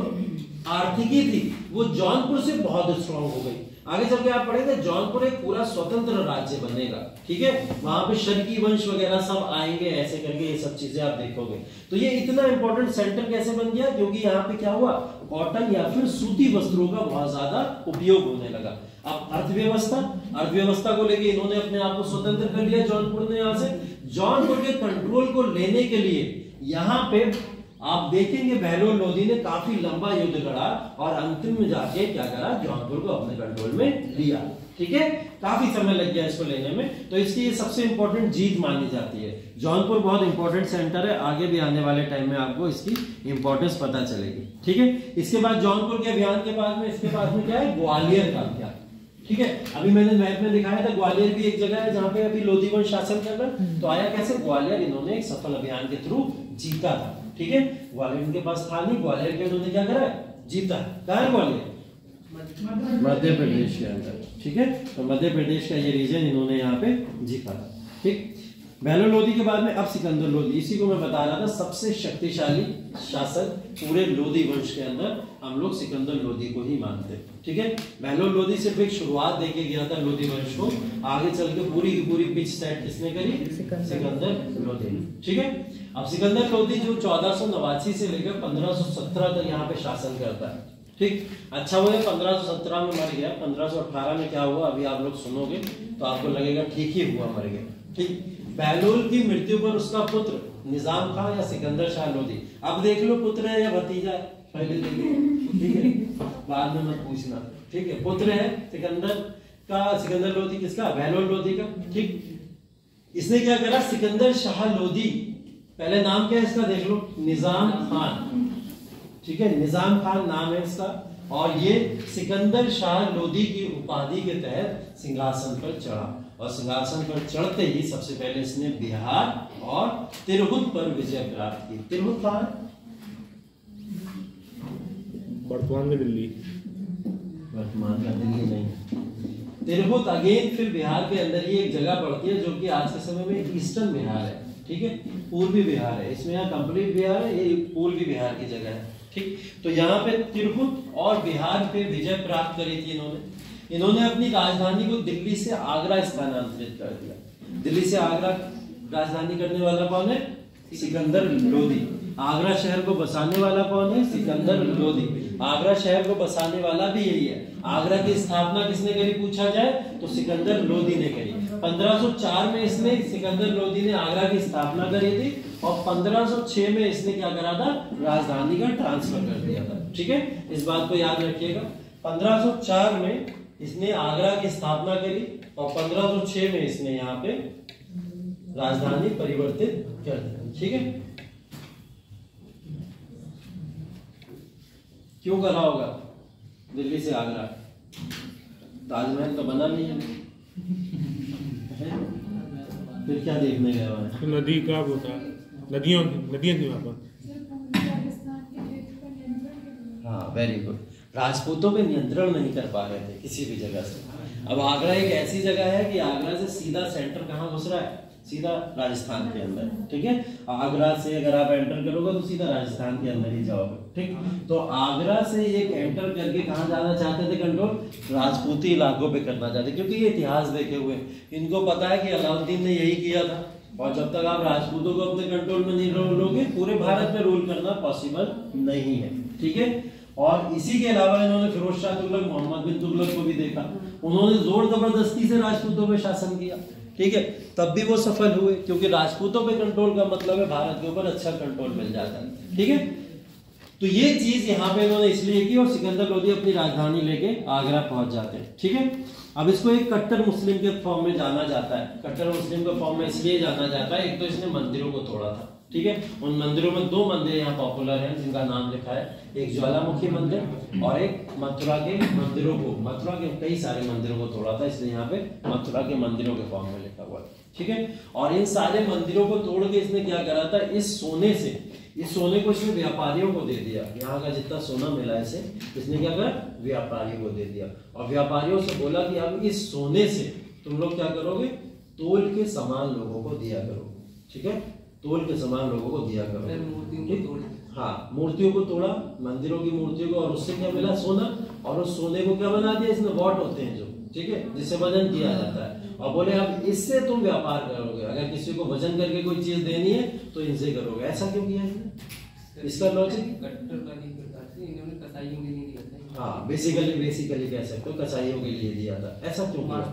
आर्थिकी थी वो जौनपुर से बहुत स्ट्रॉन्ग हो गई। आगे चल के आप पढ़ेंगे जौनपुर एक पूरा स्वतंत्र राज्य बनेगा। ठीक है, वहां पे शर्की वंश वगैरह सब आएंगे, ऐसे करके ये सब चीजें आप देखोगे। तो ये इतना इंपॉर्टेंट सेंटर कैसे बन गया? क्योंकि यहाँ पे क्या हुआ, कॉटन या फिर सूती वस्त्रों का बहुत ज्यादा उपयोग होने लगा। अब अर्थव्यवस्था को लेके इन्होंने अपने आप को स्वतंत्र कर लिया जौनपुर ने। यहाँ से जौनपुर के कंट्रोल को लेने के लिए यहाँ पे आप देखेंगे बहलोल लोधी ने काफी लंबा युद्ध लड़ा और अंतिम में जाके क्या करा, जौनपुर को अपने कंट्रोल में लिया। ठीक है, काफी समय लग गया इसको लेने में। तो इसकी ये सबसे इंपॉर्टेंट जीत मानी जाती है। जौनपुर बहुत इंपॉर्टेंट सेंटर है, आगे भी आने वाले टाइम में आपको इसकी इंपॉर्टेंस पता चलेगी। ठीक है, इसके बाद जौनपुर के अभियान के बाद में इसके बाद में क्या है, ग्वालियर का अभियान। ठीक है, अभी मैंने मैप में दिखाया था ग्वालियर भी एक जगह है जहां पे अभी लोधी वंश शासन कर रहा है। तो आया कैसे, ग्वालियर इन्होंने एक सफल अभियान के थ्रू जीता था। ठीक है, ग्वालियर इनके पास था नहीं, ग्वालियर के उन्होंने क्या करा, जीता। कहाँ है ग्वालियर? मध्य प्रदेश के अंदर। ठीक है, तो मध्य प्रदेश का ये रीजन इन्होंने यहाँ पे जीता था। ठीक, बहलोल लोधी के बाद में अब सिकंदर लोधी। इसी को मैं बता रहा था, सबसे शक्तिशाली शासक पूरे लोधी वंश के अंदर हम लोग सिकंदर लोधी को ही मानते हैं। ठीक है, बहलोल लोधी सिर्फ एक शुरुआत देके गया था लोधी वंश को, आगे चल के पूरी की पूरी पिच सेट किसने करी, सिकंदर लोधी। ठीक है, अब सिकंदर लोधी जो 1489 से लेकर 1517 तक यहाँ पे शासन करता है। ठीक, अच्छा हुआ 1517 में मर गया। 1518 में क्या हुआ अभी आप लोग सुनोगे तो आपको लगेगा ठीक ही हुआ, मर गया। ठीक, बहलोल की मृत्यु पर उसका पुत्र निजाम खान या सिकंदर शाह लोधी, अब देख लो पुत्र है या भतीजा है, पहले देखो। ठीक है, बाद में मत पूछना। ठीक है, पुत्र है सिकंदर लोधी किसका, बहलोल लोधी का। ठीक, इसने क्या करा, सिकंदर शाह लोधी, पहले नाम क्या है इसका देख लो, निजाम खान। ठीक है, निजाम खान नाम है इसका, और ये सिकंदर शाह लोधी की उपाधि के तहत सिंहासन पर चढ़ा। और सिंहासन पर चढ़ते ही सबसे पहले इसने बिहार और तिरहुत पर विजय प्राप्त की। तिरहुत कहाँ है? वर्तमान में दिल्ली, वर्तमान का दिल्ली नहीं, तिरहुत अगेन फिर बिहार के अंदर ही एक जगह पड़ती है जो कि आज के समय में ईस्टर्न बिहार है। ठीक है, पूर्वी बिहार है, इसमें यहाँ कंप्लीट बिहार है, ये पूर्वी बिहार की जगह है। ठीक, तो यहाँ पे तिरहुत और बिहार पे विजय प्राप्त करी थी इन्होंने अपनी राजधानी को दिल्ली से आगरा स्थानांतरित कर दिया। दिल्ली से आगरा राजधानी करने वाला कौन है, सिकंदर लोधी। आगरा शहर को बसाने वाला कौन है, सिकंदर लोधी। आगरा शहर को बसाने वाला भी यही है। आगरा की स्थापना किसने करी पूछा जाए तो सिकंदर लोधी ने करी। 1504 में इसने सिकंदर लोधी ने आगरा की स्थापना करी थी और 1506 में इसने क्या करा था, राजधानी का ट्रांसफर कर दिया था। ठीक है, इस बात को याद रखिएगा। 1504 में इसने आगरा की स्थापना करी और 1506 में इसने यहाँ पे राजधानी परिवर्तित कर दी। ठीक है, क्यों करा होगा दिल्ली से आगरा, ताजमहल तो बना नहीं है, फिर क्या देखने गए वहां? तो नदी का वो था, नदियां थी वहां पर। हाँ, वेरी गुड। राजपूतों पे नियंत्रण नहीं कर पा रहे थे किसी भी जगह से। अब आगरा एक ऐसी जगह है कि आगरा से सीधा सेंटर कहाँ घुस रहा है, सीधा राजस्थान के अंदर। ठीक है, आगरा से अगर आप एंटर करोगे तो सीधा राजस्थान के अंदर ही जाओगे। ठीक, तो आगरा से एक एंटर करके कहाँ जाना चाहते थे कंट्रोल, राजपूती इलाकों पे करना चाहते, क्योंकि ये इतिहास देखे हुए इनको पता है कि अलाउद्दीन ने यही किया था। और जब तक आप राजपूतों को अपने कंट्रोल में नहीं लोगे, पूरे भारत में रूल करना पॉसिबल नहीं है। ठीक है, और इसी के अलावा इन्होंने फिरोज शाह तुगलक, मोहम्मद बिन तुगलक को भी देखा। उन्होंने जोर जबरदस्ती से राजपूतों पे शासन किया। ठीक है, तब भी वो सफल हुए, क्योंकि राजपूतों पे कंट्रोल का मतलब है भारत के ऊपर अच्छा कंट्रोल मिल जाता है। ठीक है, तो ये चीज यहाँ पे इन्होंने इसलिए की और सिकंदर लोधी अपनी राजधानी लेके आगरा पहुंच जाते हैं। ठीक है, अब इसको एक कट्टर मुस्लिम के फॉर्म में जाना जाता है। कट्टर मुस्लिम के फॉर्म में इसलिए जाना जाता है, एक तो इसने मंदिरों को तोड़ा था। ठीक है। उन मंदिरों में 2 मंदिर यहाँ पॉपुलर हैं जिनका नाम लिखा है, एक ज्वालामुखी मंदिर और एक मथुरा के मंदिरों को, मथुरा के कई सारे मंदिरों को तोड़ा था, इसलिए यहाँ पे मथुरा के मंदिरों के फॉर्म में लिखा हुआ है, ठीक है। और इन सारे मंदिरों को तोड़ के इसने क्या करा था, इस सोने को इसने व्यापारियों को दे दिया। यहाँ का जितना सोना मिला है इसे इसने क्या करा, व्यापारियों को दे दिया। और व्यापारियों से बोला कि अब इस सोने से तुम लोग क्या करोगे, तोल के सामान लोगों को दिया करो, ठीक है, तोल के सामान लोगों को दिया करो। हाँ, मूर्तियों को तोड़ा, मंदिरों की मूर्तियों को, और उससे क्या मिला, सोना। और उस सोने को क्या बना दिया इसने, वॉट होते हैं जो, ठीक है, जिससे वजन किया जाता है। और बोले अब इससे तुम व्यापार करोगे, अगर किसी को वजन करके कोई चीज देनी है तो इनसे करोगे। ऐसा क्यों किया इसने, इसका लॉजिक, हाँ बेसिकली कह सकते हो कसाईयों के लिए दिया था। ऐसा क्यों किया,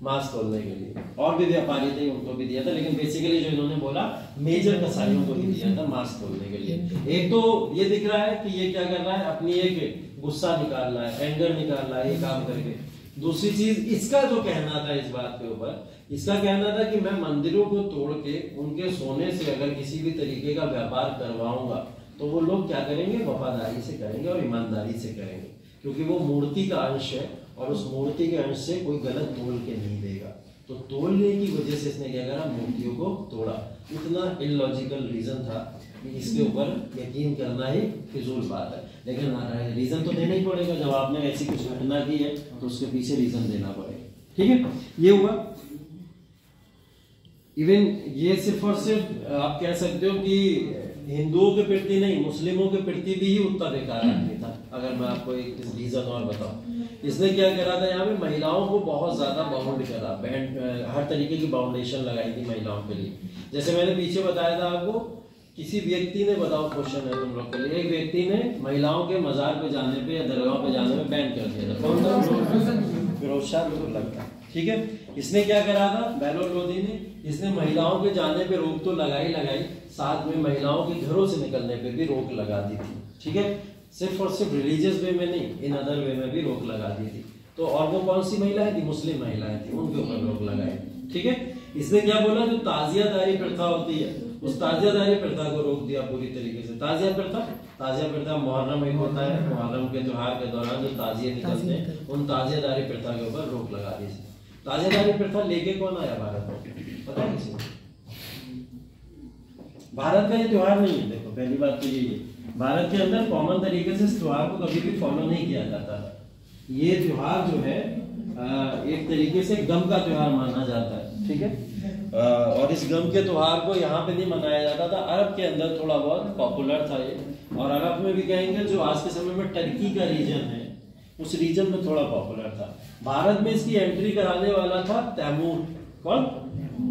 मांस तोलने के लिए। और भी व्यापारी थे उनको भी दिया था, लेकिन बेसिकली जो इन्होंने बोला मेजर कसाईयों को ही दिया था मांस तोलने के लिए। एक तो ये दिख रहा है कि ये क्या कर रहा है, अपनी एक गुस्सा निकाल रहा है, एंगर निकाल रहा है ये काम करके। दूसरी चीज इसका जो कहना था इस बात के ऊपर, इसका कहना था कि मैं मंदिरों को तोड़ के उनके सोने से अगर किसी भी तरीके का व्यापार करवाऊंगा तो वो लोग क्या करेंगे, वफादारी से करेंगे और ईमानदारी से करेंगे, क्योंकि वो मूर्ति का अंश है और उस मूर्ति के अंश से कोई गलत तोल के नहीं देगा। तो तोलने की वजह से इसने क्या करा, मूर्तियों को तोड़ा। इतना इलॉजिकल रीजन था कि इसके ऊपर यकीन करना ही फिजूल बात है, लेकिन रीजन तो देना ही पड़ेगा। जब आपने ऐसी कुछ घटना की है तो उसके पीछे रीजन देना पड़ेगा, ठीक है। ये हुआ। इवन ये सिर्फ और सिर्फ आप कह सकते हो कि हिंदुओं के प्रति नहीं, मुस्लिमों के प्रति भी ही उतना बेकार आदमी था। अगर मैं आपको एक रीजन और बताऊं, इसने क्या करा था, यहाँ पे महिलाओं को बहुत ज्यादा बाउंड करा, हर तरीके की बाउंडेशन लगाई थी महिलाओं के लिए। जैसे मैंने पीछे बताया था आपको, किसी व्यक्ति ने, बताओ क्वेश्चन है तुम लोग के लिए, एक व्यक्ति ने महिलाओं के मजार पे जाने पे या दरगाह पे जाने में बैन कर दिया था। कौन था, फिरोज शाह लगता, ठीक है। इसने क्या करा था, बेलोर लोधी ने, इसने महिलाओं के जाने पे रोक तो लगाई, साथ में महिलाओं के घरों से निकलने पे भी रोक लगा दी थी, ठीक है। सिर्फ और सिर्फ रिलीजियस वे में नहीं, इन अदर वे में भी रोक लगा दी थी। तो और वो कौन सी महिलाएं थी, मुस्लिम महिलाएं थी, उनके ऊपर रोक लगाई, ठीक है। इसने क्या बोला, जो ताजियादारी प्रथा होती है उस ताजियादारी प्रथा को रोक दिया पूरी तरीके से। ताजिया प्रथा मुहर्रम एक होता है, मुहर्रम के त्योहार के दौरान जो ताजिए निकलते हैं, उन ताजियादारी प्रथा के ऊपर रोक लगा दी। ताजियादारी प्रथा लेके कौन आया भारत में, पता है किसी को? भारत का ये त्योहार नहीं है। देखो पहली बात तो यही है, भारत के अंदर कॉमन तरीके से इस त्योहार को कभी भी फॉलो नहीं किया जाता है। ये त्योहार जो है एक तरीके से गम का त्योहार माना जाता है, ठीक है। और इस गम के त्योहार को यहाँ पे नहीं मनाया जाता था, अरब के अंदर थोड़ा बहुत पॉपुलर था ये। और अरब में भी कहेंगे जो आज के समय में टर्की का रीजन है, उस रीजन में थोड़ा पॉपुलर था। भारत में इसकी एंट्री कराने वाला था तैमूर। कौन?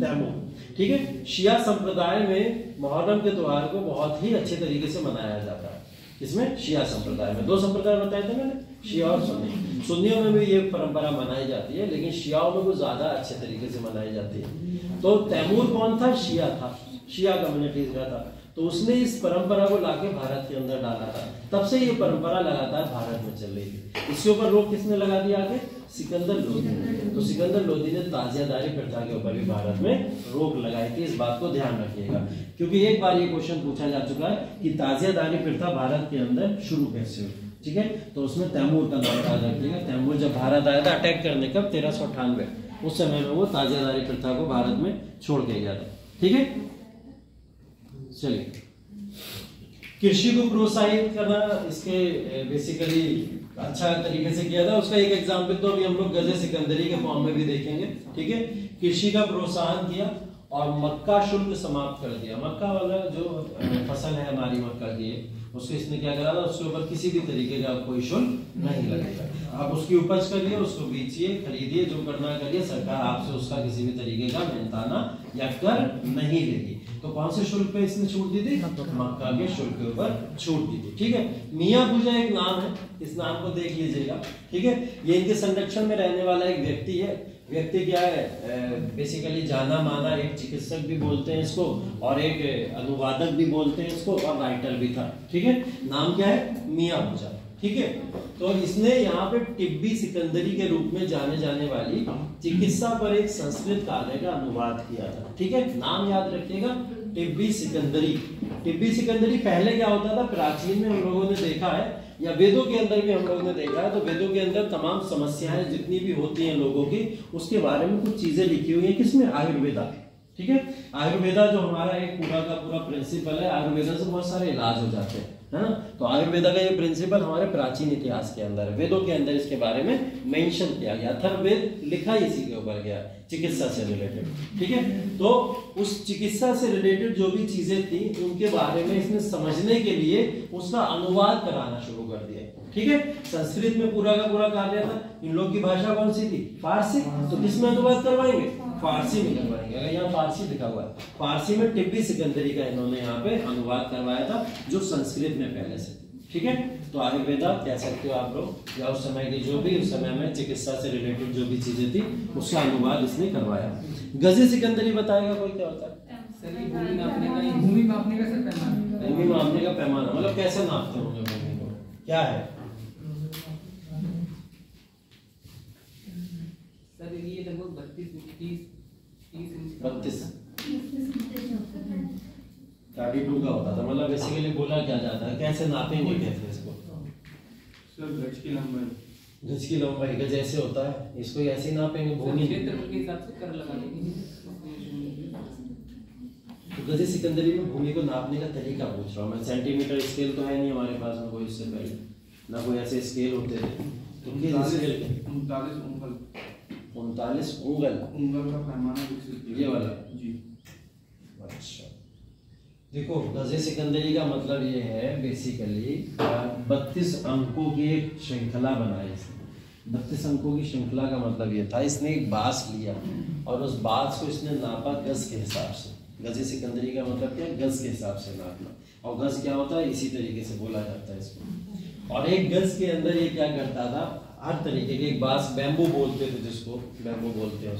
तैमूर, ठीक है। शिया संप्रदाय में मुहर्रम के त्योहार को बहुत ही अच्छे तरीके से मनाया जाता है। इसमें शिया संप्रदाय में 2 संप्रदाय बताए थे मैंने, शिया और सुन्नी। सुन्नियों में भी ये परंपरा मनाई जाती है, लेकिन शियाओं में कुछ ज्यादा अच्छे तरीके से मनाई जाती है। तो तैमूर कौन था? शिया था, शिया कम्युनिटीज का था। तो उसने इस परंपरा को लाके भारत के अंदर डाला था। तब से ये परंपरा लगातार भारत में चल रही थी। इसके ऊपर रोक किसने लगा दिया आगे? सिकंदर लोधी ने। तो सिकंदर लोधी ने ताजियादारी प्रथा के ऊपर भी भारत में रोक लगाई थी। इस बात को ध्यान रखिएगा, क्योंकि एक बार ये क्वेश्चन पूछा जा चुका है कि ताजियादारी प्रथा भारत के अंदर शुरू कैसे हुई, ठीक है। तो उसमें तैमूर का नाम याद रखिएगा। तैमूर जब भारत आया था अटैक करने, कब? 1398, उस समय में वो ताजियादारी प्रथा को भारत में छोड़ के गया था, ठीक है। चलिए, कृषि को प्रोत्साहित करना इसके बेसिकली अच्छा तरीके से किया था। उसका एक एग्जाम्पल तो अभी हम लोग गज़े सिकंदरी के फॉर्म में भी देखेंगे, ठीक है। कृषि का प्रोत्साहन किया और मक्का शुल्क समाप्त कर दिया। मक्का वाला जो फसल है हमारी मक्का की है, उसको इसने क्या करा था, उसके ऊपर किसी भी तरीके का कोई शुल्क नहीं लगेगा। आप उसकी उपज करिए, उसको बेचिए, खरीदिए, जो करना करिए, सरकार आपसे उसका किसी भी तरीके का मेहनताना या कर नहीं लेगी। तो कौन से शुल्क पे इसने छूट दी थी? मक्का के शुल्क के ऊपर छूट दी थी, ठीक है। मियां पूजा एक नाम है, इस नाम को देख लीजिएगा, ठीक है। ये इनके संरक्षण में रहने वाला एक व्यक्ति है। व्यक्ति क्या है? बेसिकली जाना माना एक चिकित्सक भी बोलते हैं इसको, और एक अनुवादक भी बोलते हैं इसको, और राइटर भी था, ठीक है। नाम क्या है? मियां पूजा, ठीक है। तो इसने यहाँ पे टिब्बी सिकंदरी के रूप में जाने जाने वाली चिकित्सा पर एक संस्कृत काव्य का अनुवाद किया था, ठीक है। नाम याद रखिएगा, टिब्बी सिकंदरी। टिब्बी सिकंदरी पहले क्या होता था, प्राचीन में हम लोगों ने देखा है या वेदों के अंदर भी हम लोगों ने देखा है, तो वेदों के अंदर तमाम समस्याएं जितनी भी होती हैं लोगों की, उसके बारे में कुछ चीजें लिखी हुई हैं। किसमें? आयुर्वेदा। ठीक है, आयुर्वेदा जो हमारा एक पूरा का पूरा प्रिंसिपल है, आयुर्वेदा से बहुत सारे इलाज हो जाते हैं, है ना। तो आयुर्वेदा का ये प्रिंसिपल हमारे प्राचीन इतिहास के अंदर है, वेदों के अंदर इसके बारे में मेंशन किया गया। अथर्ववेद लिखा इसी के ऊपर गया, चिकित्सा से रिलेटेड। ठीक है, तो उस चिकित्सा से रिलेटेड जो भी चीजें थी उनके बारे में इसने समझने के लिए उसका अनुवाद कराना शुरू कर दिया। ठीक है, संस्कृत में पूरा का पूरा कार्य था। इन लोग की भाषा कौन सी थी? फारसी। तो किसमें अनुवाद करवाएंगे? फारसी में करवाएंगे। अगर यहाँ फारसी लिखा हुआ है, फारसी में टिब्बी सिकंदरी का इन्होंने यहाँ पे अनुवाद करवाया था, जो संस्कृत में पहले से। ठीक है, तो आयुर्वेदा कह सकते हो आप लोग, या उस समय की जो भी उस समय में चिकित्सा से रिलेटेड जो भी चीजें थी उसका अनुवाद इसने करवाया। गजे सिकंदरी बताएगा कोई क्या होता है? भूमि मापने का सर पैमाना। भूमि मापने का पैमाना मतलब कैसे नापते होंगे भूमि को, क्या है? सर ये लगभग 32 32 का होता था। मतलब बेसिकली बोला क्या जाता है, कैसे नापेंगे कैसे इसको? सर गज की लंबाई, गज की लंबाई, गज ऐसे होता है, इसको ऐसे ही नापेंगे भूमि क्षेत्रफल के हिसाब से कर लगा देंगे। तो गजे सिकंदरी में भूमि को नापने का तरीका पूछ रहा हूँ मैं। सेंटीमीटर स्केल तो है नहीं हमारे पास में कोई, इससे पहले ना कोई ऐसे स्केल होते थे। तो किस स्केल के? 39 उंगल। 39 उंगल। उंगल का पैमाना विकसित किया। ये वाला? जी। अच्छा, देखो गजे सिकंदरी का मतलब ये है बेसिकली 32 अंकों की एक श्रृंखला बनाई इसने। 32 अंकों की श्रृंखला का मतलब ये था, इसने एक बांस लिया और उस बांस को इसने नापा गज के हिसाब से। गजे सिकंदरी का मतलब क्या है? गज के हिसाब से नापना। और गज क्या होता है? इसी तरीके से बोला जाता है इसको। और एक गज के अंदर ये क्या करता था, हर तरीके के एक बांस, बैम्बू बोलते थे जिसको, बैम्बू बोलते हैं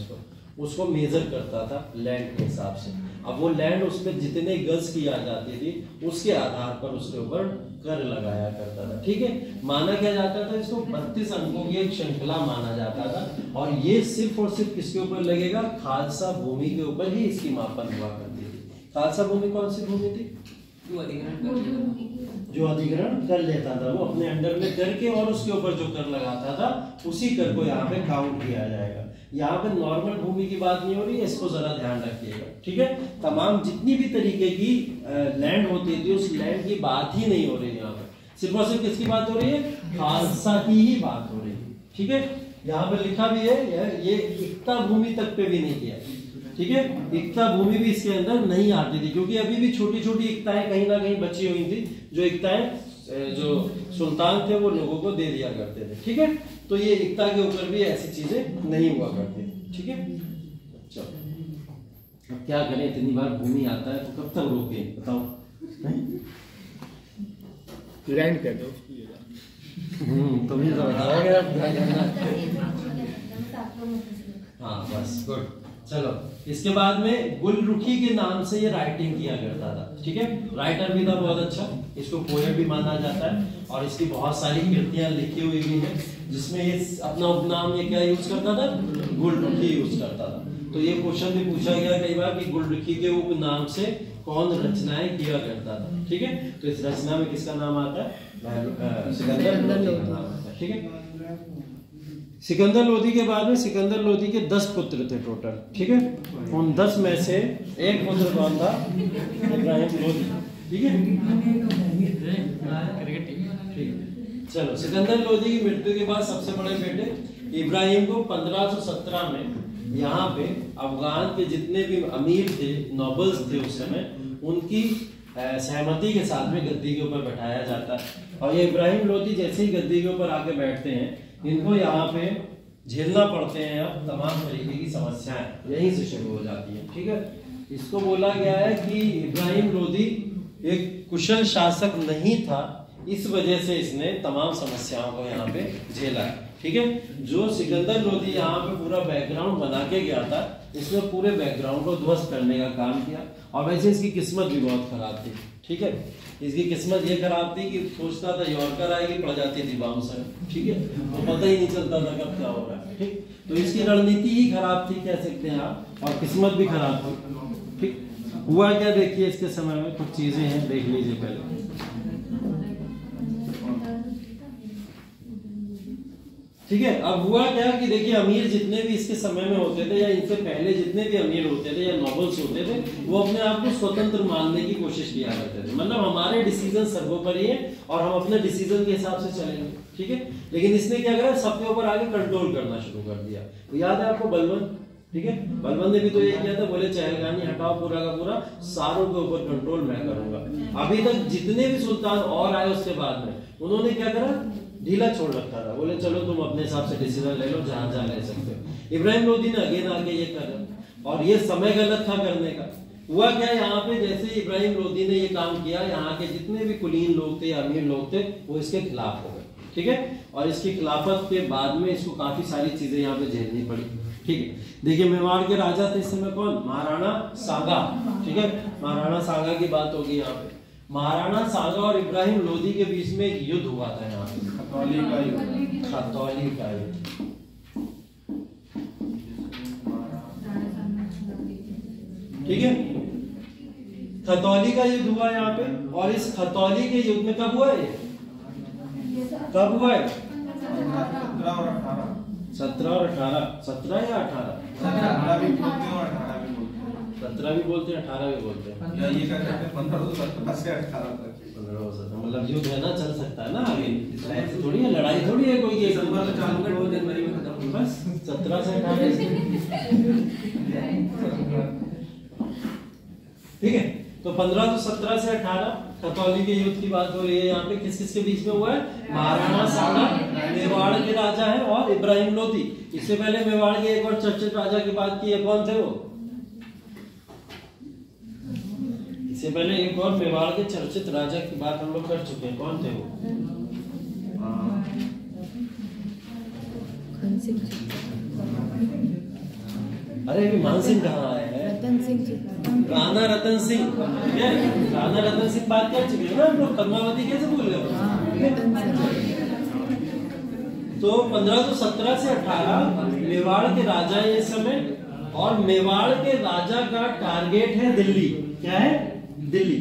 उसको मेजर करता था लैंड के हिसाब से। अब वो लैंड उसमें जितने गज की आ जाती थी उसके आधार पर उसके ऊपर कर लगाया करता था। ठीक है, माना क्या जाता था इसको? 32 अंकों की एक श्रृंखला माना जाता था। और ये सिर्फ और सिर्फ किसके ऊपर लगेगा? खालसा भूमि के ऊपर ही इसकी मापन हुआ करती थी। खालसा भूमि कौन सी भूमि थी? जो अधिग्रहण कर लेता था वो अपने अंडर में करके, और उसके ऊपर जो कर लगाता था उसी कर को यहाँ पे काउंट किया जाएगा। यहाँ पे नॉर्मल भूमि की बात नहीं हो रही है, इसको जरा ध्यान रखिएगा। ठीक है, तमाम जितनी भी तरीके की लैंड होती थी उस लैंड की बात ही नहीं हो रही है यहाँ पे। सिर्फ और सिर्फ किसकी बात हो रही है? खालसा की ही बात हो रही है। ठीक है, यहाँ पे लिखा भी है, ये इक्ता भूमि तक पे भी नहीं किया। ठीक है, इक्ता भूमि भी इसके अंदर नहीं आती थी, क्योंकि अभी भी छोटी छोटी इक्ताएं कहीं ना कहीं बची हुई थी, जो इक्ताएं जो सुल्तान थे वो लोगों को दे दिया करते थे। ठीक है, तो ये इक्ता के ऊपर भी ऐसी चीजें नहीं हुआ करती। ठीक है, चलो अब क्या करें, इतनी बार भूमि आता है तो कब तक रोके बताओ? ग्राइंड कर दो। तुम ही तो बताओगे। हाँ बस गुड। चलो, इसके बाद में गुलरुखी के नाम से ये राइटिंग किया करता था। ठीक है, राइटर भी था बहुत अच्छा, इसको पोएट भी माना जाता है, और इसकी बहुत सारी कृतियां लिखी हुई भी हैं, जिसमें ये अपना उपनाम ये क्या यूज करता था? गुलरुखी यूज करता था। तो ये क्वेश्चन भी पूछा गया कई बार कि गुलरुखी के उपनाम से कौन रचनाएं किया करता था। ठीक है, तो इस रचना में किसका नाम आता है? सिकंदर लोधी का नाम आता है। ठीक है, सिकंदर लोधी के बाद में सिकंदर लोधी के 10 पुत्र थे टोटल। ठीक है, उन 10 में से एक पुत्र कौन था? इब्राहिम लोधी। ठीक है, चलो, सिकंदर लोधी की मृत्यु के बाद सबसे बड़े बेटे इब्राहिम को 1517 में यहाँ पे अफगान के जितने भी अमीर थे, नोबल्स थे उस समय, उनकी सहमति के साथ में गद्दी के ऊपर बैठाया जाता है। और ये इब्राहिम लोधी जैसे ही गद्दी के ऊपर आके बैठते हैं, इनको यहाँ पे झेलना पड़ते हैं अब तमाम तरीके की समस्याएं, यहीं से शुरू हो जाती हैं। ठीक है, इसको बोला गया है कि इब्राहिम लोधी एक कुशल शासक नहीं था, इस वजह से इसने तमाम समस्याओं को यहाँ पे झेला है। ठीक है, जो सिकंदर लोधी यहाँ पे पूरा बैकग्राउंड बना के गया था, इसने पूरे बैकग्राउंड को ध्वस्त करने का काम किया। और वैसे इसकी किस्मत भी बहुत खराब थी। ठीक है, इसकी किस्मत ये खराब थी कि सोचता था यॉर्कर आएगी, पड़ जाती थी बाउंसर। ठीक है, तो पता ही नहीं चलता था कब क्या हो रहा है। ठीक, तो इसकी रणनीति ही खराब थी कह सकते हैं आप, और किस्मत भी खराब थी। ठीक, हुआ क्या देखिए इसके समय में कुछ चीजें हैं, देख लीजिए पहले। ठीक है, अब हुआ क्या कि देखिए अमीर जितने भी इसके समय में होते थे या इनसे पहले जितने भी अमीर होते थे या नॉबल्स होते थे, वो अपने आप को स्वतंत्र मानने की कोशिश किया करते थे। मतलब हमारे डिसीजन सर्वोपरि है और हम अपने डिसीजन के हिसाब से चलेंगे। ठीक है, लेकिन इसने क्या करा, सबके ऊपर आगे कंट्रोल करना शुरू कर दिया। तो याद है आपको बलबन? ठीक है, बलबन ने भी तो ये किया था, बोले चहलगानी हटाओ, पूरा का पूरा सारों के ऊपर कंट्रोल मैं करूंगा। अभी तक जितने भी सुल्तान और आए उसके बाद में उन्होंने क्या करा, ढीला छोड़ रखा था, बोले चलो तुम अपने हिसाब से डिसीजन ले लो, जहां जहां ले सकते हो। इब्राहिम लोदी ने अगेन आके ये कर, और ये समय गलत था करने का। हुआ क्या, यहाँ पे जैसे इब्राहिम लोदी ने ये काम किया, यहाँ के जितने भी कुलीन लोग थे या अमीर लोग थे वो इसके खिलाफ हो गए। ठीक है, और इसकी खिलाफत के बाद में इसको काफी सारी चीजें यहाँ पे झेलनी पड़ी। ठीक है, देखिए मेवाड़ के राजा थे इस समय कौन, महाराणा सांगा। ठीक है, महाराणा सांगा की बात होगी यहाँ पे। महाराणा सांगा और इब्राहिम लोदी के बीच में एक युद्ध हुआ था यहाँ पे, खतौली का युद्ध। खतौली का युद्ध, ठीक है, खतौली का युद्ध हुआ यहाँ पे। और इस खतौली के युद्ध में कब हुआ है, कब हुआ है? 17 और 18। 17 और 18, 17 या 18? 17 भी बोलते हैं और 18 भी बोलते हैं। 17 भी बोलते हैं, 18 भी बोलते हैं। या ये कहते हैं 15 से 18 तक। 15 हो सकता है, मतलब युद्ध है ना, चल सकता है ना आगे, ऐसे थोड़ी है, लड़ाई थोड़ी है कोई। दिसंबर में चालू कर, 2 जनवरी में खत्म। बस 17 से 18। ठीक है, तो 15 से 17 से 18 खतौली के युद्ध की बात हो रही है। यहाँ पे किस किस के बीच में हुआ है? महाराणा सांगा मेवाड़ के राजा है और इब्राहिम लोदी। इससे पहले मेवाड़ के एक और चर्चित राजा की बात की है, कौन थे वो? इससे पहले एक और मेवाड़ के चर्चित राजा की बात हम लोग कर चुके हैं, कौन थे वो? अरे अभी मान सिंह कहाँ आए हैं? राणा रतन सिंह। ठीक है, राणा रतन सिंह बात कर चुके हैं ना हम लोग, पद्मावती कैसे भूल गए? तो 1517 से 18 मेवाड़ के राजा है इस समय, और मेवाड़ के राजा का टारगेट है दिल्ली। क्या है? दिल्ली।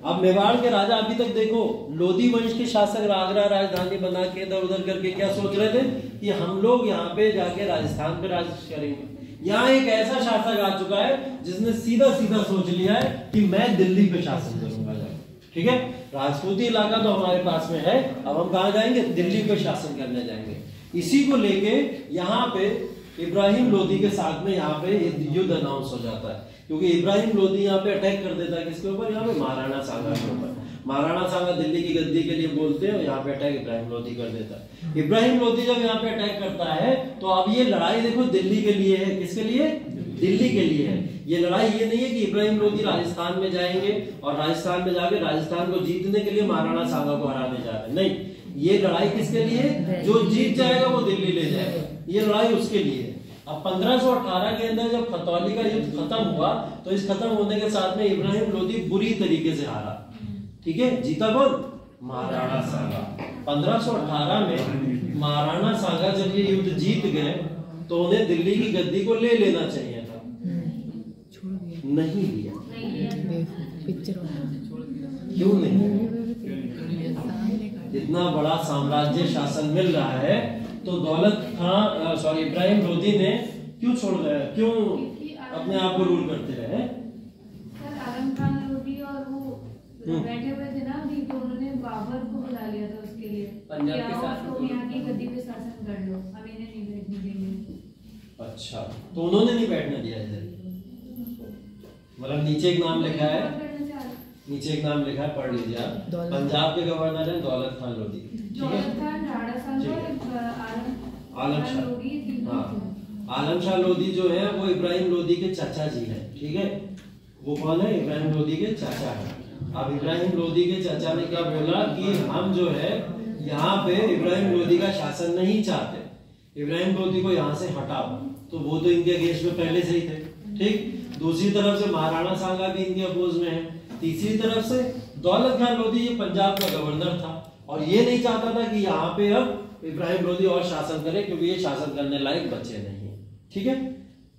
अब मेवाड़ के राजा अभी तक देखो, लोधी वंश के शासक आगरा राजधानी बना के इधर उधर करके क्या सोच रहे थे कि हम लोग यहाँ पे जाके राजस्थान पे राज करेंगे। यहाँ एक ऐसा शासक आ चुका है जिसने सीधा सीधा सोच लिया है कि मैं दिल्ली पे शासन करूंगा। ठीक है, राजपूती इलाका तो हमारे पास में है, अब हम कहाँ जाएंगे? दिल्ली पे शासन करने जाएंगे। इसी को लेके यहाँ पे इब्राहिम लोदी के साथ में यहाँ पे युद्ध अनाउंस हो जाता है, क्योंकि इब्राहिम लोदी यहाँ पे अटैक कर देता है किसके ऊपर? यहाँ पे महाराणा सांगा के ऊपर। महाराणा सांगा दिल्ली की गद्दी के लिए बोलते हैं और यहाँ पे अटैक इब्राहिम लोदी कर देता है। इब्राहिम लोदी जब यहाँ पे अटैक करता है तो अब ये लड़ाई देखो दिल्ली के लिए है। किसके लिए? दिल्ली के लिए है। ये लड़ाई ये नहीं है कि इब्राहिम लोदी राजस्थान में जाएंगे और राजस्थान में जाके राजस्थान को जीतने के लिए महाराणा सांगा को हराने जा रहे हैं, नहीं, ये लड़ाई किसके लिए? जो जीत जाएगा वो दिल्ली ले जाएगा, ये लड़ाई उसके लिए है। अब 1518 के अंदर जब खतौली का युद्ध खत्म हुआ तो इस खत्म होने के साथ में इब्राहिम लोदी बुरी तरीके से हारा। ठीक है, जीता कौन? महाराणा सांगा। 1518 में महाराणा सांगा जब ये युद्ध जीत गए तो उन्हें दिल्ली की गद्दी को ले लेना चाहिए था, नहीं लिया। क्यों नहीं? इतना बड़ा साम्राज्य शासन मिल रहा है तो दौलत खान सॉरी इब्राहिम लोदी ने क्यों छोड़ रहे, क्यों अपने आप को रूल करते रहे? सर आलम खान लोदी और वो बैठे हुए थे ना अभी, तो उन्होंने बाबर को बुला लिया था उसके लिए, पंजाब के शासन तो यहाँ की गद्दी पे शासन कर लो, हम इन्हें नहीं बैठने देंगे। अच्छा, तो उन्होंने नहीं बैठने दिया इधर। मतलब नीचे एक नाम लिखा है, नीचे एक नाम लिखा है, पढ़ लीजिए आप। पंजाब के गवर्नर है दौलत खान लोदी। दौलत खान, राणा सांगा, आलम शाह। हाँ, आलम शाह लोदी जो है वो इब्राहिम लोदी के चाचा जी हैं। ठीक है, वो कौन है? इब्राहिम लोदी के चाचा है। अब इब्राहिम लोदी के चाचा ने क्या बोला कि हम जो है यहाँ पे इब्राहिम लोदी का शासन नहीं चाहते, इब्राहिम लोदी को यहाँ से हटाओ। तो वो तो इनके अगेंस्ट में पहले से ही थे। ठीक, दूसरी तरफ से महाराणा सांगा भी इनके अपोज में है, तीसरी तरफ से दौलत खान लोदी ये पंजाब का गवर्नर था और ये नहीं चाहता था कि यहाँ पे अब इब्राहिम लोदी और शासन करे, क्योंकि ये शासन करने लायक बच्चे नहीं है। ठीक है,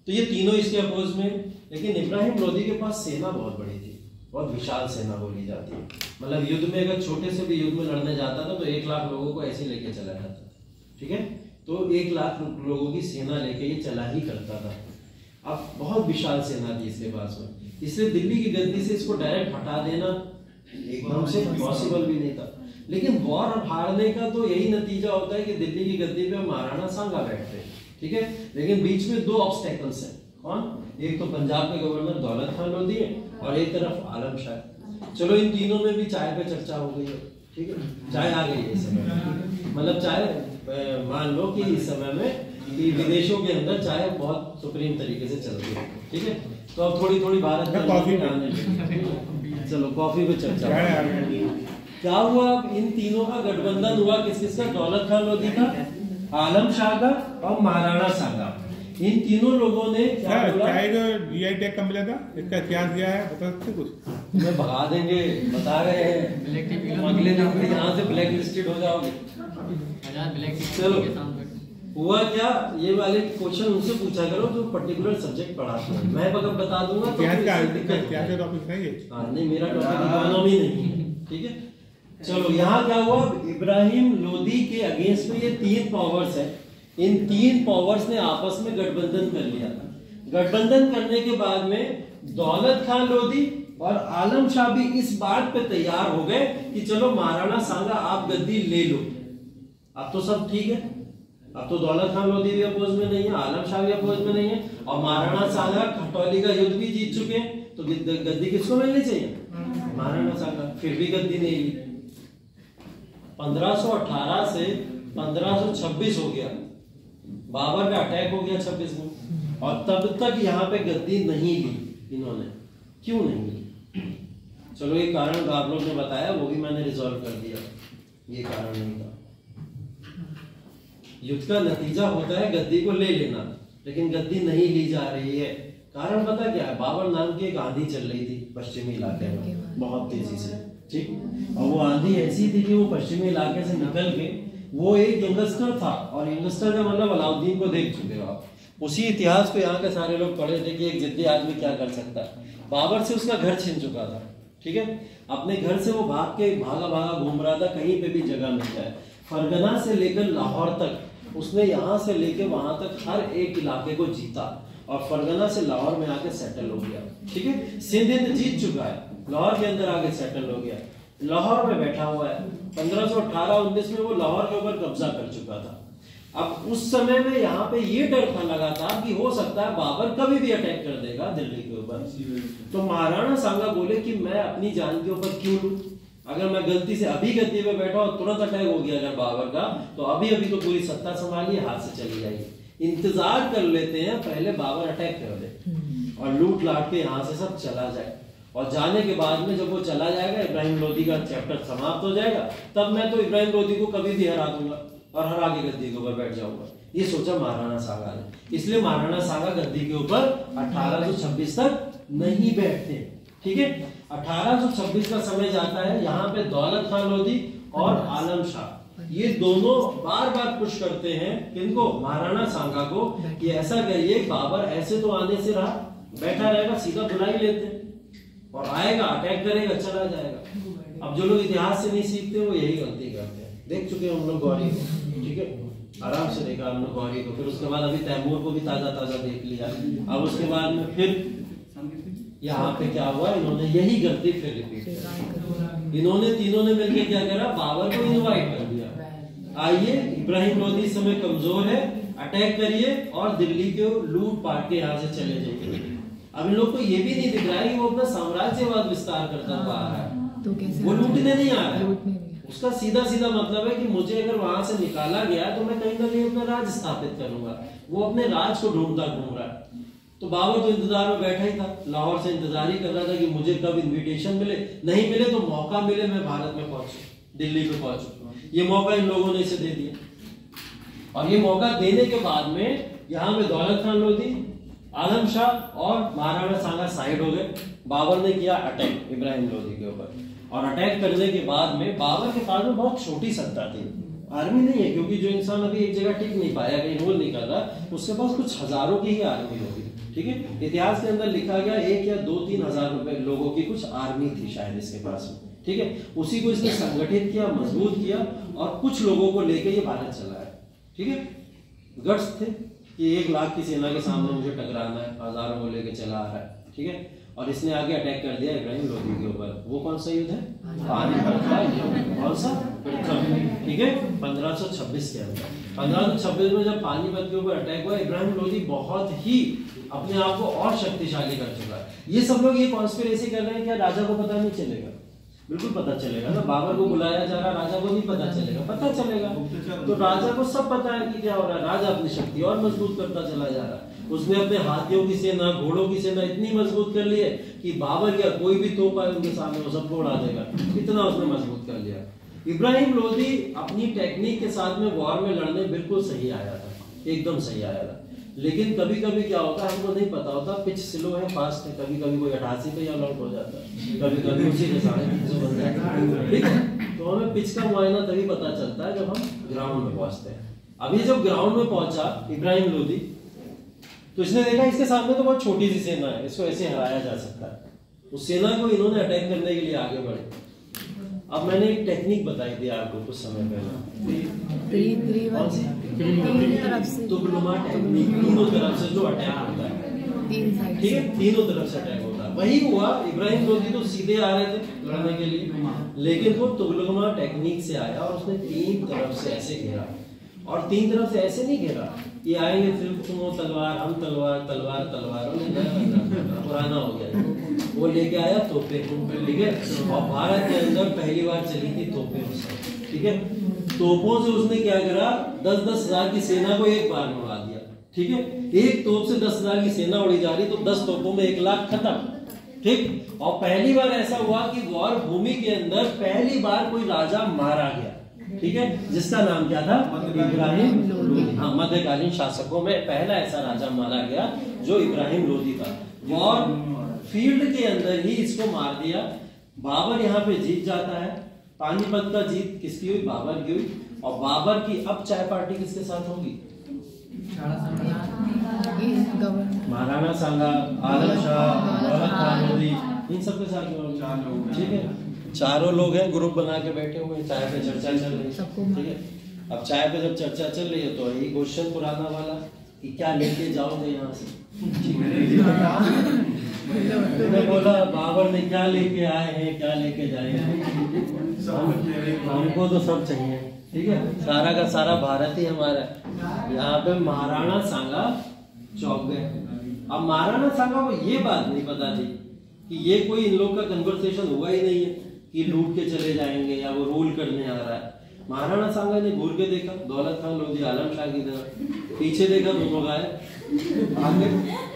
तो ये तीनों इसके अपोज में। लेकिन इब्राहिम लोदी के पास सेना बहुत बड़ी थी, बहुत विशाल सेना बोली जाती है। मतलब युद्ध में अगर छोटे से भी युद्ध में लड़ने जाता था तो 1 लाख लोगों को ऐसे लेके चला जाता था, ठीक है। तो 1 लाख लोगों की सेना लेके ये चला ही करता था। अब बहुत विशाल सेना थी इसके पास में, इसलिए दिल्ली की गद्दी से इसको डायरेक्ट हटा देना एकदम से पॉसिबल भी नहीं था। लेकिन वॉर हारने का तो यही नतीजा होता है कि दिल्ली की गद्दी पे महाराणा सांगा बैठते हैं, ठीक है। लेकिन बीच में 2 ऑब्स्टेकल्स हैं। कौन? एक तो पंजाब के गवर्नर दौलत खान लोधी है और एक तरफ आलम शाह। चलो इन तीनों में भी चाय पे चर्चा हो गई है, ठीक है। चाय आ गई है इस समय में, मतलब चाय मान लो कि इस समय में कि विदेशों के अंदर चाय बहुत सुप्रीम तरीके से चल रही है, ठीक है। तो अब थोड़ी थोड़ी भारत में कॉफी आने लगी। चलो कॉफी पे चर्चा। क्या हुआ? अब इन तीनों का गठबंधन हुआ। किस किसका? दौलत खान लोधी का, आलम शाह का और महाराणा सांगा। इन तीनों लोगों ने क्या बोला? जीआई टैग कब मिला था? इसका इतिहास क्या है, बता सकते कुछ? मैं भगा देंगे, बता रहे हैं। अगले दिन यहाँ से ब्लैक लिस्टेड हो जाओगे। चलो हुआ क्या, ये वाले क्वेश्चन उनसे पूछा करो जो पर्टिकुलर सब्जेक्ट पढ़ाते हैं। मैं अगर बता दूंगा तो नहीं, मेरा टॉपिक इकोनॉमी नहीं है, ठीक है। चलो यहाँ क्या हुआ? इब्राहिम लोदी के अगेंस्ट में ये 3 पावर्स है। इन 3 पावर्स ने आपस में गठबंधन कर लिया। गठबंधन करने के बाद में दौलत खान लोधी और आलम शाह भी इस बात पे तैयार हो गए कि चलो महाराणा सांगा आप गद्दी ले लो। अब तो सब ठीक है, अब तो दौलत खान लोधी भी अपोज में नहीं है, आलम शाह भी अपोज में नहीं है और महाराणा सांगा खटौली का युद्ध भी जीत चुके हैं। तो गद्दी किसको मिलनी चाहिए? महाराणा सांगा। फिर भी गद्दी नहीं ली। 1518 से 1526 हो गया, बाबर का अटैक हो गया 26 में और तब तक यहाँ पे गद्दी नहीं ली इन्होंने। क्यों नहीं ली? चलो एक कारण आप लोग ने बताया, वो भी मैंने रिजॉल्व कर दिया। ये कारण नहीं था। युद्ध का नतीजा होता है गद्दी को ले लेना, लेकिन गद्दी नहीं ली जा रही है। कारण पता क्या है? बाबर नाम की एक आंधी चल रही थी पश्चिमी इलाके में बहुत तेजी से, ठीक। और वो आंधी ऐसी थी कि वो पश्चिमी इलाके से निकल के वो एक यंगस्टर था, और यंगस्टर का मतलब अलाउद्दीन को देख चुके हो आप। उसी इतिहास को यहाँ के सारे लोग पढ़े थे कि एक जिद्दी आदमी क्या कर सकता है। बाबर से उसका घर छिन चुका था, ठीक है। अपने घर से वो भागा भागा घूम रहा था, कहीं पे भी जगह मिल जाए। फरगना से लेकर लाहौर तक उसने यहाँ से लेकर वहां तक हर एक इलाके को जीता और फरगना से लाहौर में आके सेटल हो गया, ठीक है। सिंध जीत चुका है, लाहौर के अंदर आके सेटल हो गया, लाहौर में बैठा हुआ है। 1518-19 में वो लाहौर के ऊपर कब्जा कर चुका था। अब उस समय में यहाँ पे ये डर था लगातार कि हो सकता है बाबर कभी भी अटैक कर देगा दिल्ली के ऊपर। तो महाराणा सांगा बोले कि मैं अपनी जान के ऊपर क्यों लूं? अगर मैं गलती से अभी गद्दी पे बैठा और तुरंत अटैक हो गया अगर बाबर का, तो अभी तो पूरी सत्ता संभालिए हाथ से चली जाएगी। इंतजार कर लेते हैं, पहले बाबर अटैक कर दे और लूट लाट के यहाँ से सब चला जाए। और जाने के बाद में जब वो चला जाएगा, इब्राहिम लोदी का चैप्टर समाप्त हो जाएगा, तब मैं तो इब्राहिम लोदी को कभी भी हरा दूंगा और हरा के गद्दी के ऊपर बैठ जाऊंगा। ये सोचा महाराणा सांगा ने। इसलिए महाराणा सांगा गद्दी के ऊपर 1826 तक नहीं बैठते, ठीक है। 1826 का समय जाता है, यहाँ पे दौलत खान लोधी और आलम शाह ये दोनों बार बार पुश करते हैं किनको? महाराणा सांगा को कि ऐसा करिए, बाबर ऐसे तो आने से रहा बैठा रहेगा, सीधा बुला ही लेते और आएगा, अटैक करेगा, चला जाएगा। अब जो लोग इतिहास से नहीं सीखते वो यही गलती करते हैं। देख चुके हैं हम लोग गौरी को, ठीक है, आराम से देखा हम लोग गौरी को। फिर उसके बाद अभी तैमूर को भी ताजा ताजा देख लिया। अब उसके बाद में फिर यहाँ पे क्या हुआ, इन्होंने यही गलती फिर रिपीट की। इन्होंने तीनों ने मिलकर क्या करा? बाबर को इनवाइट कर दिया, आइए इब्राहिम लोदी इस समय कमजोर है, अटैक करिए और दिल्ली के लूट पाट के यहाँ से चले जाइए। अब इन लोग को ये भी नहीं दिख रहा है कि वो अपना साम्राज्यवाद विस्तार करता हुआ आ रहा है, तो वो लूटने नहीं आ रहा है। उसका सीधा सीधा मतलब है कि मुझे अगर वहां से निकाला गया तो मैं कहीं ना कहीं अपना राज स्थापित करूंगा। वो अपने राज को ढूंढता घूम रहा है। तो बाबर तो इंतजार में बैठा ही था, लाहौर से इंतजार ही कर रहा था कि मुझे कब इन्विटेशन मिले, नहीं मिले तो मौका मिले मैं भारत में पहुंचू, दिल्ली पे पहुंचू। ये मौका इन लोगों ने इसे दे दिया और ये मौका देने के बाद में यहाँ पे दौलत खान लोधी, आलम शाह और महाराणा सांगा साइड हो गए। बाबर ने किया अटैक इब्राहिम लोधी के ऊपर और अटैक करने के बाद में बाबर के पास में बहुत छोटी सत्ता थी, आर्मी नहीं है, क्योंकि जो इंसान अभी एक जगह टिक नहीं पाया, कहीं रोल नहीं कर रहा, उसके पास कुछ हजारों की ही आर्मी होगी, ठीक है। इतिहास के अंदर लिखा गया 1 या 2-3 हजार रुपए लोगों की कुछ आर्मी थी शायद इसके पास में, ठीक है। उसी को इसने संगठित किया, मजबूत किया और कुछ लोगों को लेकर ये भारत चला है, ठीक है। गट्स थे कि 1 लाख की सेना के सामने मुझे टकराना है, हजारों को लेकर चला आ रहा है, ठीक है। और इसने आगे अटैक कर दिया इब्राहिम लोदी के ऊपर। वो कौन सा युद्ध है? पानीपत का युद्ध। कौन सा? प्रथम, ठीक है, 1526 के अंदर। 1526 में जब पानीपत के ऊपर अटैक हुआ, इब्राहिम लोदी बहुत ही अपने आप को और शक्तिशाली कर चुका है। ये सब लोग ये कॉन्स्पिरेसी कर रहे हैं, क्या राजा को पता नहीं चलेगा? बिल्कुल पता चलेगा ना। बाबर को बुलाया जा रहा, राजा को नहीं पता चलेगा? पता चलेगा। तो राजा को सब पता है कि क्या हो रहा है। राजा अपनी शक्ति और मजबूत करता चला जा रहा है। उसने अपने हाथियों की सेना, घोड़ों की सेना इतनी मजबूत कर ली है कि बाबर या कोई भी तोप आए उनके सामने वो सबको उड़ा देगा, इतना उसने मजबूत कर लिया। इब्राहिम लोदी अपनी टेक्निक के साथ में वॉर में लड़ने बिल्कुल सही आया था, एकदम सही आया था। लेकिन कभी कभी क्या होता है हमको नहीं पता होता, पिच स्लो है, फास्ट है, कभी कभी कोई 88 पे ऑल आउट हो जाता है, कभी कभी उसी के 350 बन जाता है, ठीक है। तो हमें पिच का मुआयना तभी पता चलता है जब हम ग्राउंड में पहुंचते हैं। अभी जब ग्राउंड में पहुंचा इब्राहिम लोदी, तो इसने देखा इसके सामने तो बहुत छोटी सी सेना है, इसको ऐसे हराया जा सकता है। उस सेना को इन्होंने अटैक करने के लिए आगे बढ़े। अब मैंने एक टेक्निक बताई थी आपको कुछ समय पहले, तुगलुमा टेक्निक, तीनों तरफ से जो अटैक होता है, ठीक है, तीनों तरफ से अटैक होता है। वही हुआ, इब्राहिम लोदी तो सीधे आ रहे थे लड़ने के लिए, लेकिन वो तुगलुमा टेक्निक से आया और उसने 3 तरफ से ऐसे घेरा। और 3 तरफ से ऐसे नहीं घेरा, ये आएंगे फिर तुम तलवार, हम तलवार, तलवार तलवार, पुराना हो गया। वो लेके आया तोपे, ठीक है। और भारत के अंदर पहली बार चली थी तोपे उससे, ठीक है। तोपों से उसने क्या करा, 10-10 हजार की सेना को एक बार में उड़ा दिया, ठीक है। एक तोप से 10 हजार की सेना उड़ी जा रही, तो 10 तोपों में 1 लाख खत्म, ठीक। और पहली बार ऐसा हुआ कि वॉर भूमि के अंदर पहली बार कोई राजा मारा गया, ठीक है, जिसका नाम क्या था? इब्राहिम लोदी। हाँ, मध्यकालीन शासकों में पहला ऐसा राजा मारा गया जो इब्राहिम लोदी था। वॉर फील्ड के अंदर ही इसको मार दिया। बाबर यहाँ पे जीत जाता है। पानीपत का जीत किसकी हुई? बाबर की हुई। और बाबर की अब चाय पार्टी किसके साथ होगी? महाराणा सांगा, आलम शाह, दौलत खान लोदी, इन सबके साथ होगी, ठीक है। चारों लोग हैं, ग्रुप बना के बैठे हुए, चाय पे चर्चा चल रही है, ठीक है। अब चाय पे जब चर्चा चल रही है तो यही क्वेश्चन पुराना वाला कि क्या लेके जाओगे यहाँ से, मैंने बोला बाबर ने क्या लेके आए हैं, क्या लेके जाएंगे, हमको तो सब चाहिए, ठीक है। सारा का सारा भारत ही हमारा है। यहाँ पे महाराणा सांगा चौक गए। अब महाराणा सांगा को ये बात नहीं पता थी कि ये कोई इन लोग का कन्वर्सेशन हुआ ही नहीं है कि लूट के चले जाएंगे या वो रूल करने आ रहा है। महाराणा सांगा ने घूर के देखा, दौलत खान लोधी आलम शाह की तरफ, पीछे देखा, दोनों गायब, आगे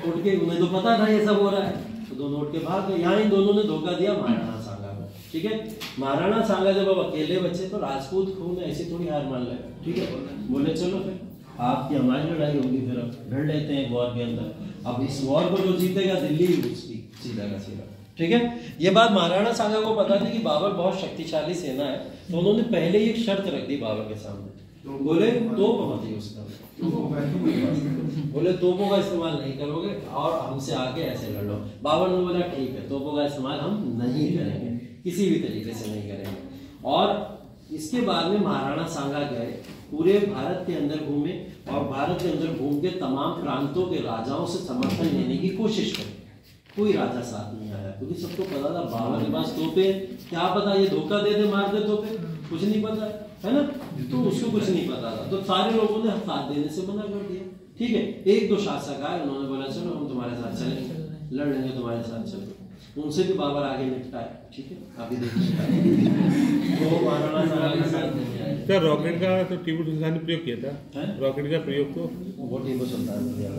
उठ के, उन्हें तो पता था ये सब हो रहा है, तो दोनों उठ के भाग गए। यहाँ इन दोनों ने धोखा दिया महाराणा सांगा को, ठीक है। महाराणा सांगा जब अब अकेले बचे तो राजपूत खून ऐसी थोड़ी हार मान लगा, ठीक है। बोले चलो फिर आपकी हमारी लड़ाई होगी, फिर अब लड़ लेते हैं वॉर के अंदर। अब इस वॉर को जो जीतेगा दिल्ली उसकी, सीधा का सीधा, ठीक है। ये बात महाराणा सांगा को पता थी कि बाबर बहुत शक्तिशाली सेना है, तो उन्होंने पहले ही एक शर्त रख दी बाबर के सामने। बोले तोप मत यूज करो, बोले तोपों का इस्तेमाल नहीं करोगे और हमसे आके ऐसे लड़ लो। बाबर ने बोला ठीक है, तोपों का इस्तेमाल हम नहीं करेंगे, किसी भी तरीके से नहीं करेंगे। और इसके बाद में महाराणा सांगा गए, पूरे भारत के अंदर घूमे और भारत के अंदर घूम के तमाम प्रांतों के राजाओं से समर्थन लेने की कोशिश करी। कोई राजा साथ नहीं आया, क्योंकि सबको पता था बाबर के पास तोपे, क्या पता ये धोखा दे दे, मार दे तोपे, कुछ नहीं पता है ना, तो उसको कुछ नहीं पता था। तो सारे लोगों ने साथ देने से मना कर दिया, ठीक है। 1-2 शासक आए, उन्होंने बोला चलो हम तुम्हारे साथ चलेंगे, लड़ लेंगे तुम्हारे साथ, चलो। उनसे भी बाबर आगे निपटाए, ठीक है। अभी देखिए तो महाराणा सांगा के साथ नहीं आए। सर रॉकेट का तो टीपू सुल्तान ने प्रयोग किया था, रॉकेट का प्रयोग तो वो टीपू सुल्तान ने किया।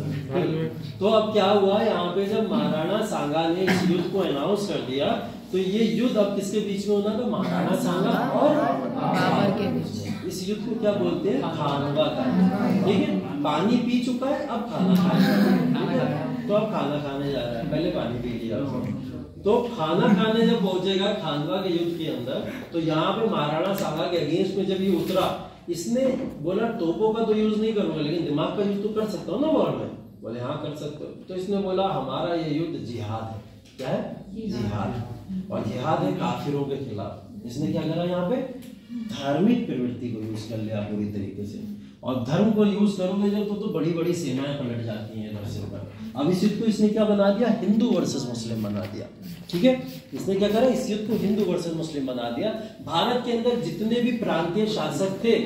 तो अब क्या हुआ, यहाँ पे जब महाराणा सांगा ने इस युद्ध को अनाउंस कर दिया, तो ये युद्ध अब किसके बीच में होना था? महाराणा सांगा और बाबर के बीच में। इस युद्ध को क्या बोलते हैं? खानवा का, ठीक है। पानी पी चुका है, अब खाना खाएगा, तो अब खाना खाने जा रहा है, पहले पानी पी लिया। तो खाना खाने जब पहुंचेगा खानवा के युद्ध के अंदर, तो यहाँ पे महाराणा सांगा के अगेंस्ट में जब ये उतरा, इसने बोला तोपों का तो यूज नहीं करूंगा, लेकिन दिमाग का यूज तो कर सकता हूँ ना वॉर में, बोले हाँ कर सकते हो। तो इसने बोला हमारा ये युद्ध जिहाद है। क्या है? जिहाद। और जिहाद है काफिरों के खिलाफ। इसने क्या करा यहाँ पे? धार्मिक प्रवृत्ति को यूज कर लिया पूरी तरीके से। और धर्म को यूज करोगे जब तो बड़ी बड़ी सेनाएं पलट जाती हैं इधर से उधर। अब इस युद्ध को इसने क्या बना दिया? हिंदू वर्सेस मुस्लिम बना दिया। ठीक है, इसने क्या करा? इस युद्ध को हिंदू वर्सेस मुस्लिम बना दिया। भारत के अंदर जितने भी प्रांतीय शासक थे,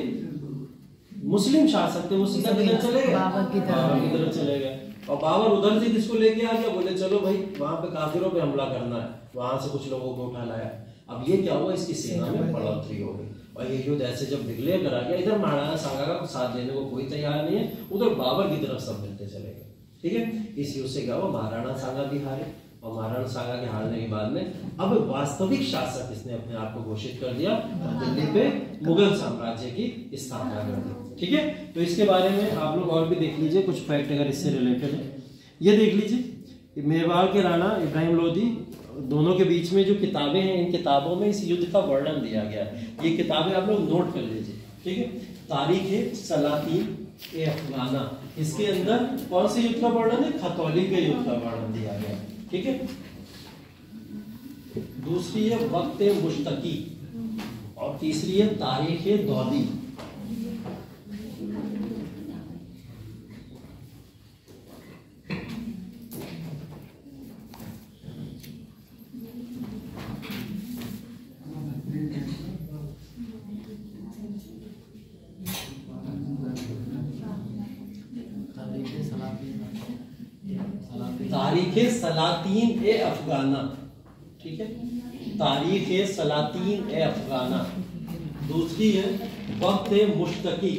मुस्लिम शासक थे, वो सीधा किधर चले गए? बाबर की तरफ चले गए। और बाबर उधर से किसको लेके आ गया? बोले चलो भाई वहां पे काफिरों पे हमला करना है, वहां से कुछ लोगों को उठा लाया। अब ये क्या हुआ? इसकी सेना में बढ़ोतरी हो गई और ये युद्ध ऐसे जब डिक्लेयर करा गया, इधर महाराणा सांगा का साथ देने को कोई तैयार नहीं है, उधर बाबर की तरफ सब मिलते चले गए। ठीक है, इस युद्ध से क्या हुआ? महाराणा सांगा भी हारे और महाराणा सांगा के हारने के बाद में अब वास्तविक शासक इसने अपने आप को घोषित कर दिया और दिल्ली पे मुगल साम्राज्य की स्थापना कर दी। ठीक है, तो इसके बारे में आप लोग और भी देख लीजिए कुछ फैक्ट अगर इससे रिलेटेड है। ये देख लीजिए, मेवाड़ के राणा इब्राहिम लोदी दोनों के बीच में जो किताबें हैं, इन किताबों में इस युद्ध का वर्णन दिया गया है। ये किताबें आप लोग नोट कर लीजिए। ठीक है, तारीख सलातीन ए अफगाना, इसके अंदर कौन से युद्ध का वर्णन है? खतौली के युद्ध का वर्णन दिया गया। ठीक है, दूसरी है वक्त मुश्तकी और तीसरी है तारीख दौदी। तारीख सलातीन ए अफगाना। ठीक है, तारीख सलातीन ए अफगाना। दूसरी है वक्त मुश्तकी।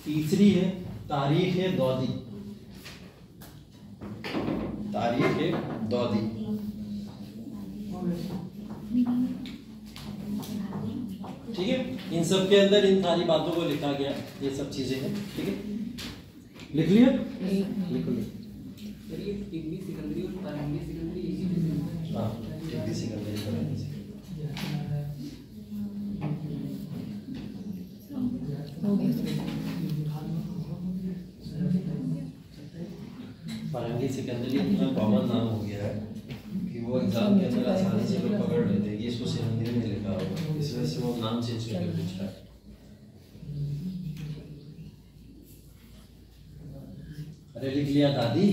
तीसरी है तारीख दौदी। तारीख दौदी। ठीक है, इन सब के अंदर इन सारी बातों को लिखा गया, ये सब चीजें हैं। ठीक है, लिख लिया? लिख लिया। टिग्री सिकंदरी और फरंगी सिकंदरी इसी में। हाँ, टिग्री सिकंदरी फरंगी फरंगी सिकंदरी इतना कॉमन नाम हो गया है कि वो एग्जाम के अंदर आसानी से लोग पकड़ लेते हैं कि इसको सिकंदरी में लिखा होगा, इस वजह से वो नाम चेंज करके पूछ रहा है। अरे लिख लिया दादी?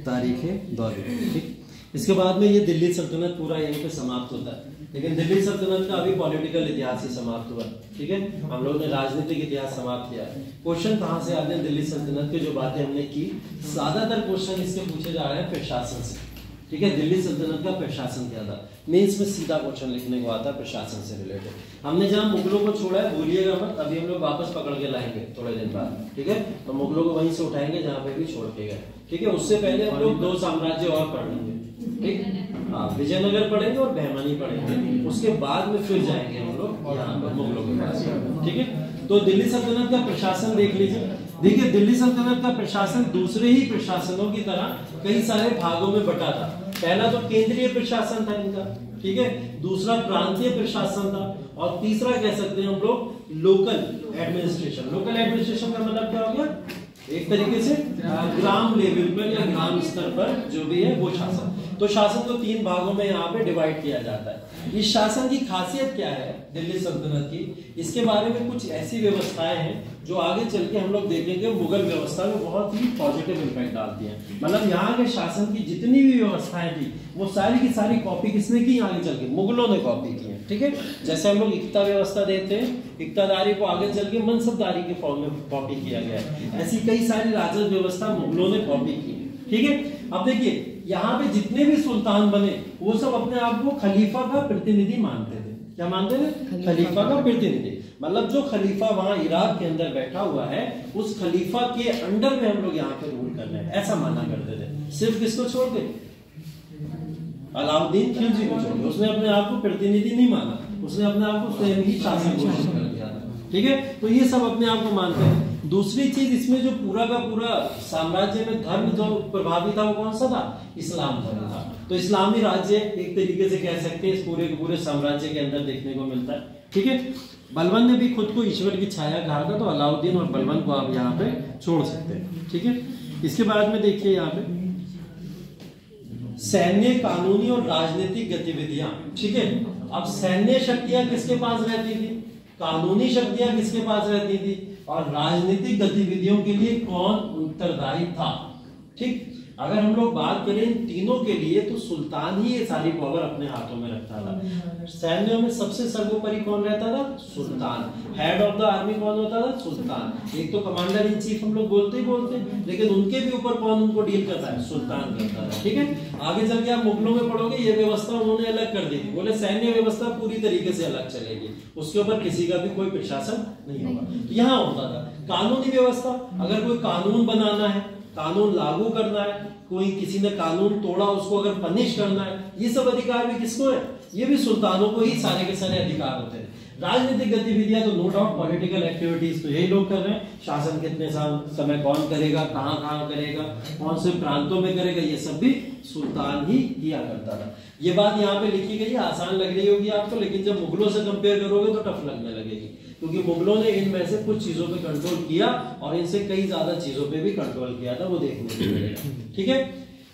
तारीख दौरी। ठीक, इसके बाद में ये दिल्ली सल्तनत पूरा यहीं पे समाप्त होता है। लेकिन दिल्ली सल्तनत का अभी पॉलिटिकल इतिहास ही समाप्त हुआ। ठीक है, हम लोग ने राजनीतिक इतिहास समाप्त किया। क्वेश्चन कहाँ से आते हैं? दिल्ली सल्तनत के जो बातें हमने की, ज्यादातर क्वेश्चन इसके पूछे जा रहे हैं प्रशासन से। ठीक है, दिल्ली सल्तनत का प्रशासन क्या था? मेंस में सीधा क्वेश्चन लिखने को आता है प्रशासन से रिलेटेड। हमने जहां मुगलों को छोड़ा है भूलिएगा मत, अभी हम लोग वापस पकड़ के लाएंगे थोड़े दिन बाद। ठीक है, तो मुगलों को वहीं से उठाएंगे जहां पे भी छोड़ के गए। ठीक है, उससे पहले हम लोग 2 साम्राज्य और पढ़ लेंगे। ठीक, हाँ, विजयनगर पढ़ेंगे और बहमानी पढ़ेंगे, उसके बाद में फिर जाएंगे हम लोग यहाँ पर मुगलों के पास। ठीक है, तो दिल्ली सल्तनत का प्रशासन देख लीजिए। देखिए, दिल्ली सल्तनत का प्रशासन दूसरे ही प्रशासनों की तरह कई सारे भागों में बटा था। पहला तो केंद्रीय प्रशासन था इनका। ठीक है, दूसरा प्रांतीय प्रशासन था और तीसरा कह सकते हैं हम लोग लोकल एडमिनिस्ट्रेशन। लोकल एडमिनिस्ट्रेशन का मतलब क्या हो गया? एक तरीके से ग्राम लेवल पर या ग्राम स्तर पर जो भी है वो शासन। तो शासन को 3 भागों में यहाँ पे डिवाइड किया जाता है। इस शासन की खासियत क्या है दिल्ली सल्तनत की? इसके बारे में कुछ ऐसी व्यवस्थाएं हैं जो आगे चल के हम लोग देखेंगे मुगल व्यवस्था में बहुत ही पॉजिटिव इम्पैक्ट डालती हैं। मतलब यहाँ के शासन की जितनी भी व्यवस्थाएं थी वो सारी की सारी कॉपी किसने की? आगे चल के मुगलों ने कॉपी की है। ठीक है, जैसे हम लोग इक्ता व्यवस्था देते हैं, इक्तादारी को आगे चल के मनसबदारी के फॉर्म में कॉपी किया गया है। ऐसी कई सारी राजस्व व्यवस्था मुगलों ने कॉपी की है। ठीक है, अब देखिए यहाँ पे जितने भी सुल्तान बने वो सब अपने आप को खलीफा का प्रतिनिधि मानते थे। क्या मानते थे? खलीफा का प्रतिनिधि। मतलब जो खलीफा वहां इराक के अंदर बैठा हुआ है उस खलीफा के अंडर में हम लोग यहाँ पे रूल कर रहे हैं, ऐसा माना करते थे। सिर्फ किसको छोड़ के? अलाउद्दीन खिलजी को छोड़ के। उसने अपने आप को प्रतिनिधि नहीं माना, उसने अपने आप को स्वयं ही शासक घोषित कर दिया था। ठीक है, तो ये सब अपने आप को मानते हैं। दूसरी चीज इसमें जो पूरा का पूरा साम्राज्य में धर्म जो प्रभावी था वो कौन सा था? इस्लाम धर्म था। तो इस्लामी राज्य एक तरीके से कह सकते हैं इस पूरे के पूरे साम्राज्य के अंदर देखने को मिलता है। ठीक है। बलबन ने भी खुद को ईश्वर की छाया कहा था, तो अलाउद्दीन और बलबन को आप यहाँ पे छोड़ सकते हैं, ठीक है। इसके बाद में देखिए यहाँ पे सैन्य, कानूनी और राजनीतिक गतिविधियां, ठीक है। अब सैन्य शक्तियां किसके पास रहती थी, कानूनी शक्तियां किसके पास रहती थी, और राजनीतिक गतिविधियों के लिए कौन उत्तरदायी था, ठीक। अगर हम लोग बात करें इन तीनों के लिए तो सुल्तान ही ये सारी पावर अपने हाथों में रखता था। सैन्यों में सबसे सर्वोपरि कौन रहता था, सुल्तान। हेड ऑफ द आर्मी कौन होता था, सुल्तान। एक तो कमांडर इन चीफ हम लोग बोलते ही बोलते, लेकिन उनके भी ऊपर कौन उनको डील करता है, सुल्तान करता था, ठीक है। आगे चल के आप मुगलों में पढ़ोगे, ये व्यवस्था उन्होंने अलग कर दी थी, बोले सैन्य व्यवस्था पूरी तरीके से अलग चलेगी, उसके ऊपर किसी का भी कोई प्रशासन नहीं होगा। तो यहाँ होता था कानूनी व्यवस्था, अगर कोई कानून बनाना है, कानून लागू करना है, कोई किसी ने कानून तोड़ा उसको अगर पनिश करना है, ये सब अधिकार भी किसको है, ये भी सुल्तानों को ही सारे के सारे अधिकार होते हैं। राजनीतिक गतिविधियां तो नो डाउट पॉलिटिकल एक्टिविटीज तो यही लोग कर रहे हैं, शासन कितने समय कौन करेगा, कहां कहां करेगा, कौन से प्रांतों में करेगा, ये सब भी सुल्तान ही किया करता था। ये बात यहाँ पे लिखी गई, आसान लग रही होगी आपको, लेकिन जब मुगलों से कंपेयर करोगे तो टफ लगने लगेगी, क्योंकि मुगलों ने इनमें से कुछ चीजों पे कंट्रोल किया और इनसे कई ज्यादा चीजों पे भी कंट्रोल किया था, वो देखने को मिलेगा, ठीक है।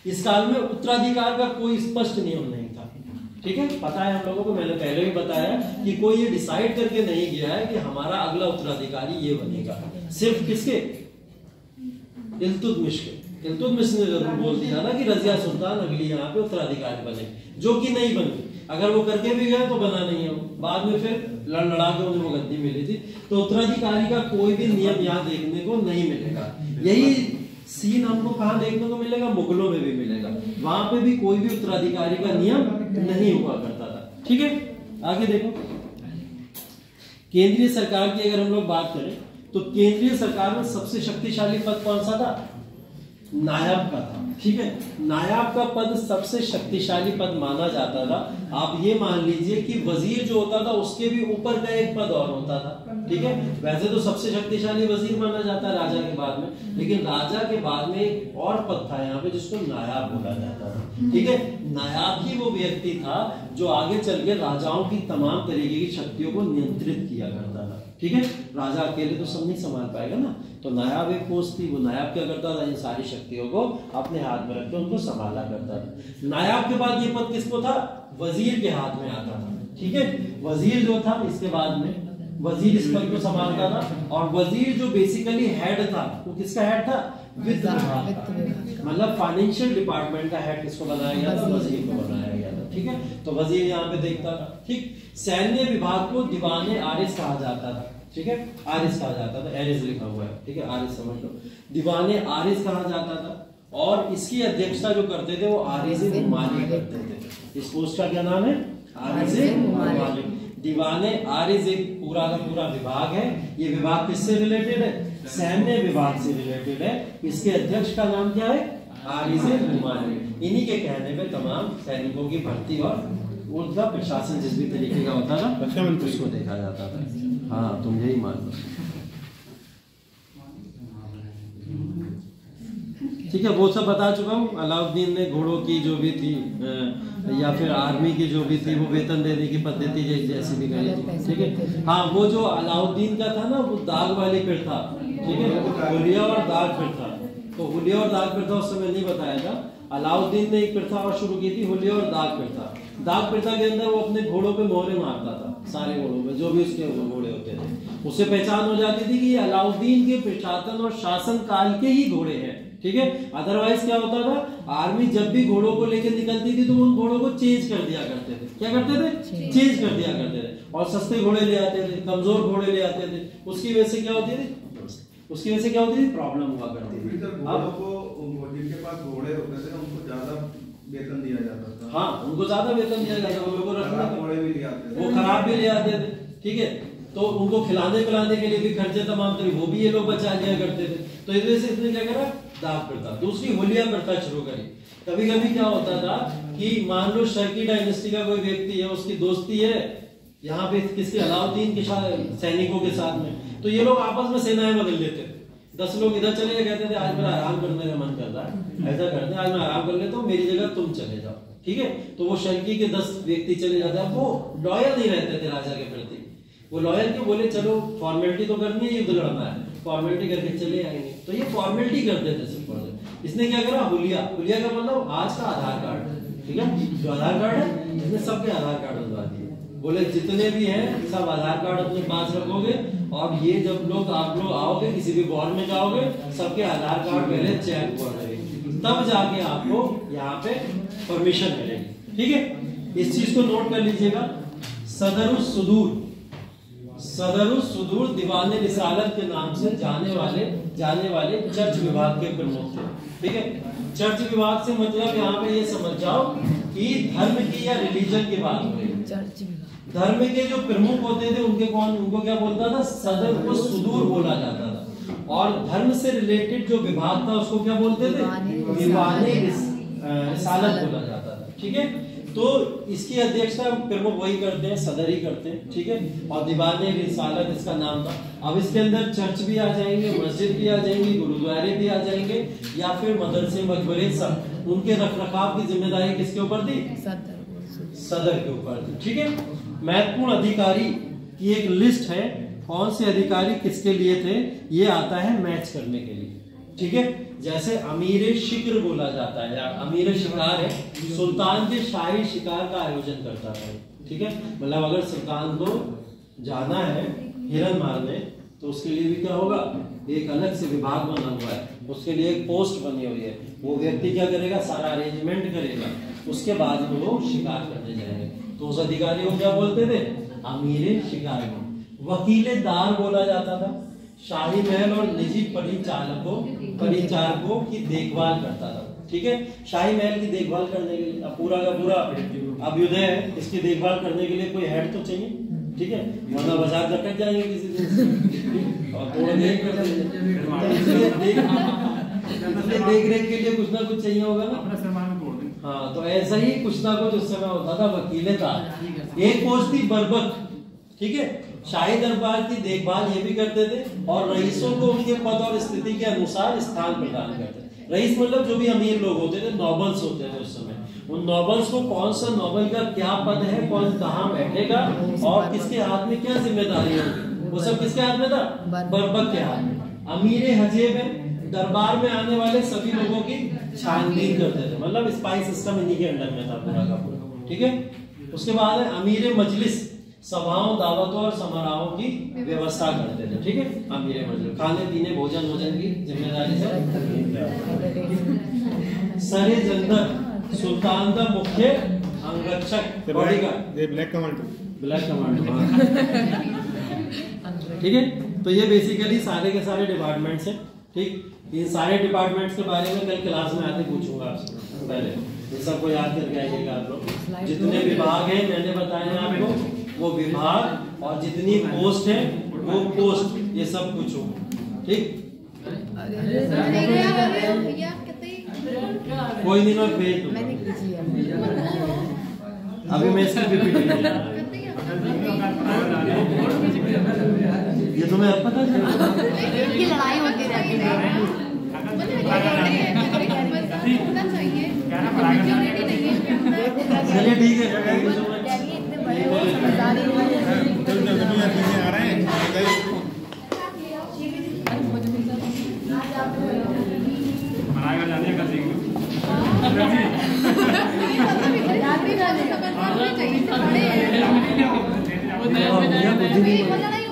इस काल में उत्तराधिकार का कोई स्पष्ट नियम नहीं था, ठीक है। पता है हम लोगों को, मैंने पहले भी बताया कि कोई ये डिसाइड करके नहीं गया है कि हमारा अगला उत्तराधिकारी ये बनेगा, सिर्फ किसके, इल्तुतमिश के। इल्तुतमिश ने जरूर बोल दिया था कि रजिया सुल्तान अगली यहाँ पे उत्तराधिकारी बने, जो कि नहीं बनी। अगर वो करके भी गए तो बना नहीं है, बाद में फिर लड़ा के उन्हें वो गद्दी मिली थी। तो उत्तराधिकारी का कोई भी नियम यहाँ देखने को नहीं मिलेगा। यही सीन हमको कहाँ देखने को मिलेगा, मुगलों में भी मिलेगा, वहां पे भी कोई भी उत्तराधिकारी का नियम नहीं हुआ करता था, ठीक है। आगे देखो, केंद्रीय सरकार की अगर हम लोग बात करें तो केंद्रीय सरकार में सबसे शक्तिशाली पद कौन सा था, नायब का था, ठीक है। नायब का पद सबसे शक्तिशाली पद माना जाता था। आप ये मान लीजिए कि वजीर जो होता था उसके भी ऊपर का एक पद और होता था, ठीक है। वैसे तो सबसे शक्तिशाली वजीर माना जाता है राजा के बाद में, लेकिन राजा के बाद में एक और पद था यहाँ पे जिसको नायब बोला जाता था, ठीक है। नायब ही वो व्यक्ति था जो आगे चल के राजाओं की तमाम तरीके की शक्तियों को नियंत्रित किया करता था, ठीक है। राजा अकेले तो सब नहीं संभाल पाएगा ना, तो नायब एक पोस्ट थी, वो नायब क्या करता था, इन सारी शक्तियों को अपने हाथ में रख के उनको संभाला करता था। नायब के बाद ये पद किसको था, वजीर के हाथ में आता था, ठीक है। वजीर जो था इसके बाद में वजीर इस पद को संभालता था, और वजीर जो बेसिकली हेड था वो किसका हेड था, वित्त विभाग का, मतलब फाइनेंशियल डिपार्टमेंट का हेड किसको बनाया गया था, वजीर को बनाया गया था, ठीक है। तो वजीर यहाँ पे देखता था, ठीक। सैन्य विभाग को दीवाने आरिस कहा जाता था, ठीक है। आरिस कहा जाता था, एरिस लिखा हुआ है, ठीक है, आरिस समझ लो। दीवाने आरिस कहा जाता था, और इसकी अध्यक्षता जो करते थे वो आरिज़े मुमालिक करते थे। इस पोस्ट का क्या नाम है, आरिज़े मुमालिक। दीवाने आरिज़ एक पूरा का पूरा विभाग है। ये विभाग किससे रिलेटेड है, सैन्य विभाग से रिलेटेड है। इसके अध्यक्ष का नाम क्या है, आरिज़े मुमालिक। इन्हीं के कहने पे तमाम सैनिकों की भर्ती और उनका प्रशासन जिस भी तरीके का होता था उसको देखा जाता था। हाँ, तुम यही मान लो, ठीक है। वो सब बता चुका हूँ। अलाउद्दीन ने घोड़ों की जो भी थी या फिर आर्मी की जो भी थी वो वेतन देने की पद्धति जैसी भी करी थी, ठीक है। हाँ, वो जो अलाउद्दीन का था ना वो दाग वाली प्रथा, ठीक है, हुलिया और दाग प्रथा। तो हुलिया और दाग प्रथा उस समय नहीं बताया था। अलाउद्दीन ने एक प्रथा और शुरू की थी, हुलिया और दाग प्रथा। दाग प्रथा के अंदर वो अपने घोड़ों पे मोहरे मारता था, सारे घोड़ों पे जो भी उसके घोड़े होते थे, उससे पहचान हो जाती थी कि ये अलाउद्दीन के प्रशासन और शासन काल के ही घोड़े हैं, ठीक है। अदरवाइज क्या होता था, आर्मी जब भी घोड़ों को लेकर निकलती थी तो उन घोड़ों को चेंज कर दिया करते थे। क्या करते थे, चेंज कर दिया करते थे, और सस्ते घोड़े ले आते थे, कमजोर घोड़े ले आते थे। उसकी वजह से क्या होती थी, उसकी वजह से क्या होती थी, प्रॉब्लम हुआ करती थी। जिनके पास घोड़े होते थे उनको ज्यादा वेतन दिया जाता था। हाँ, उनको ज्यादा वेतन दिया जाता था, वो घोड़े भी ले आते थे, वो खराब भी ले आते थे, ठीक है। तो उनको खिलाने पिलाने के लिए भी खर्चे तमाम तरह वो भी ये लोग बचा लिया करते थे। तो इस वजह से इसने क्या करा, दाग प्रथा, दूसरी हुलिया प्रथा शुरू करी। कभी कभी क्या होता था कि मान लो शर्की डायनेस्टी का कोई व्यक्ति है, उसकी दोस्ती है यहाँ पे किसके, अलाउद्दीन के सैनिकों के साथ में, तो ये लोग आपस में सेनाएं बदल लेते थे। 10 लोग इधर चले गए, कहते थे आज मेरा आराम करने का मन कर रहा है, ऐसा करते हैं आज मैं आराम कर लेता हूँ, मेरी जगह तुम चले जाओ, ठीक है। तो वो शर्की के 10 व्यक्ति चले जाते हैं, वो लॉयल नहीं रहते थे राजा के प्रति। वो लॉयर क्यों बोले चलो फॉर्मेलिटी तो करनी है, युद्ध लड़ना है, फॉर्मेलिटी करके चले आएंगे। तो ये फॉर्मेलिटी करते थे सिर्फ। इसने क्या करा, हुलिया, हुलिया का मतलब आज का आधार कार्ड, ठीक है, जो आधार कार्ड है इसने सबके आधार कार्ड बनवा दिए। बोले जितने भी हैं सब आधार कार्ड अपने पास रखोगे, और ये जब आप लोग आओगे किसी भी वॉर में जाओगे, सबके आधार कार्ड पहले चेक करोगे, तब जाके आपको यहाँ पे परमिशन मिलेगी। ठीक है, इस चीज को नोट कर लीजिएगा। सदरुस सुदूर, सदरुस सुदूर दीवाने रिसालत के नाम से जाने वाले चर्च विभाग के प्रमुख थे। ठीक है, चर्च विभाग से मतलब यहाँ पे ये समझ जाओ कि धर्म की या रिलीजन की बात हो रही है। चर्च धर्म के जो प्रमुख होते थे उनको क्या बोलता था, सदर को सुदूर बोला जाता था, और धर्म से रिलेटेड जो विभाग था उसको क्या बोलते थे, दीवाने रिसालत बोला जाता था। ठीक है, तो इसकी अध्यक्षता प्रमुख वही करते हैं, सदर ही करते हैं। ठीक है, और दीवाने रिसालत इसका नाम था। अब इसके अंदर चर्च भी आ जाएंगे, मस्जिद भी आ जाएंगी, गुरुद्वारे भी आ जाएंगे, या फिर मदरसे मकबरे, सब उनके रखरखाव की जिम्मेदारी किसके ऊपर थी, सदर के ऊपर थी। ठीक है, महत्वपूर्ण अधिकारी की एक लिस्ट है, कौन से अधिकारी किसके लिए थे, ये आता है मैच करने के लिए। ठीक है, जैसे अमीर शिक्र बोला जाता है, या अमीर शिकार है, सुल्तान के शाही शिकार का आयोजन करता है। ठीक है, मतलब अगर सुल्तान को जाना है हिरन मारने, तो उसके लिए भी क्या होगा, एक अलग से विभाग बना हुआ है, उसके लिए एक पोस्ट बनी हुई है, वो व्यक्ति क्या करेगा, सारा अरेंजमेंट करेगा, उसके बाद में वो शिकार करने जाएंगे। तो उस अधिकारी को क्या बोलते थे, अमीर शिकार। वकीलेदार बोला जाता था, शाही महल और निजी परिचारकों की देखभाल करता था। ठीक है, शाही महल की देखभाल करने के लिए, अब पूरा का पूरा अभ्युदय है, इसकी देखभाल करने के लिए कोई हेड तो चाहिए। ठीक है, वरना बाजार लटक जाएंगे किसी दिन, और थोड़ा देख रेख के लिए कुछ ना कुछ चाहिए होगा ना। हाँ, तो ऐसा ही कुछ ना कुछ उस समय होता था, वकीलेदार। एक पोस्ट थी बर्बक। ठीक है, शाही दरबार की देखभाल ये भी करते थे, और रईसों को उनके पद और स्थिति के अनुसार स्थान प्रदान करते थे। रईस मतलब जो भी अमीर लोग होते थे, नॉबल्स होते थे उस समय, उन नॉबल्स को कौन सा नॉबल का क्या पद है, कौन कहाँ बैठेगा, और किसके हाथ में क्या जिम्मेदारी होगी, वो सब किसके हाथ में था, बर्बक के हाथ में। अमीर हजेब है, दरबार में आने वाले सभी लोगों की छानबीन करते थे, मतलब स्पाई सिस्टम इन्हीं के अंडर में था पूरा का पूरा। ठीक है, उसके बाद है अमीर मजलिस, सभाओं, दावतों और समारोहों की व्यवस्था करते थे। ठीक है, अमीर मजलिस खाने पीने भोजन की जिम्मेदारी से। सरे जंदर, सुल्तान का मुख्य अंगरक्षक, बॉडीगार्ड, ब्लैक कमांडर। ठीक है, तो ये बेसिकली सारे के सारे डिपार्टमेंट्स हैं। ठीक, इन सारे डिपार्टमेंट्स के बारे में कल क्लास में आते पूछूंगा आपसे, पहले ये सबको याद करके आइएगा आप लोग। जितने विभाग हैं मैंने बताए हैं आपको, वो विभाग, और जितनी पोस्ट है वो पोस्ट, ये सब पूछो। ठीक, कोई नहीं, मैं भेज दूंगा, अभी मैं इसकी रिपीट नहीं। ये तुम्हें अब पता है, लड़ाई होती रहती है, चलिए ठीक है, आ रहे हैं। चाहिए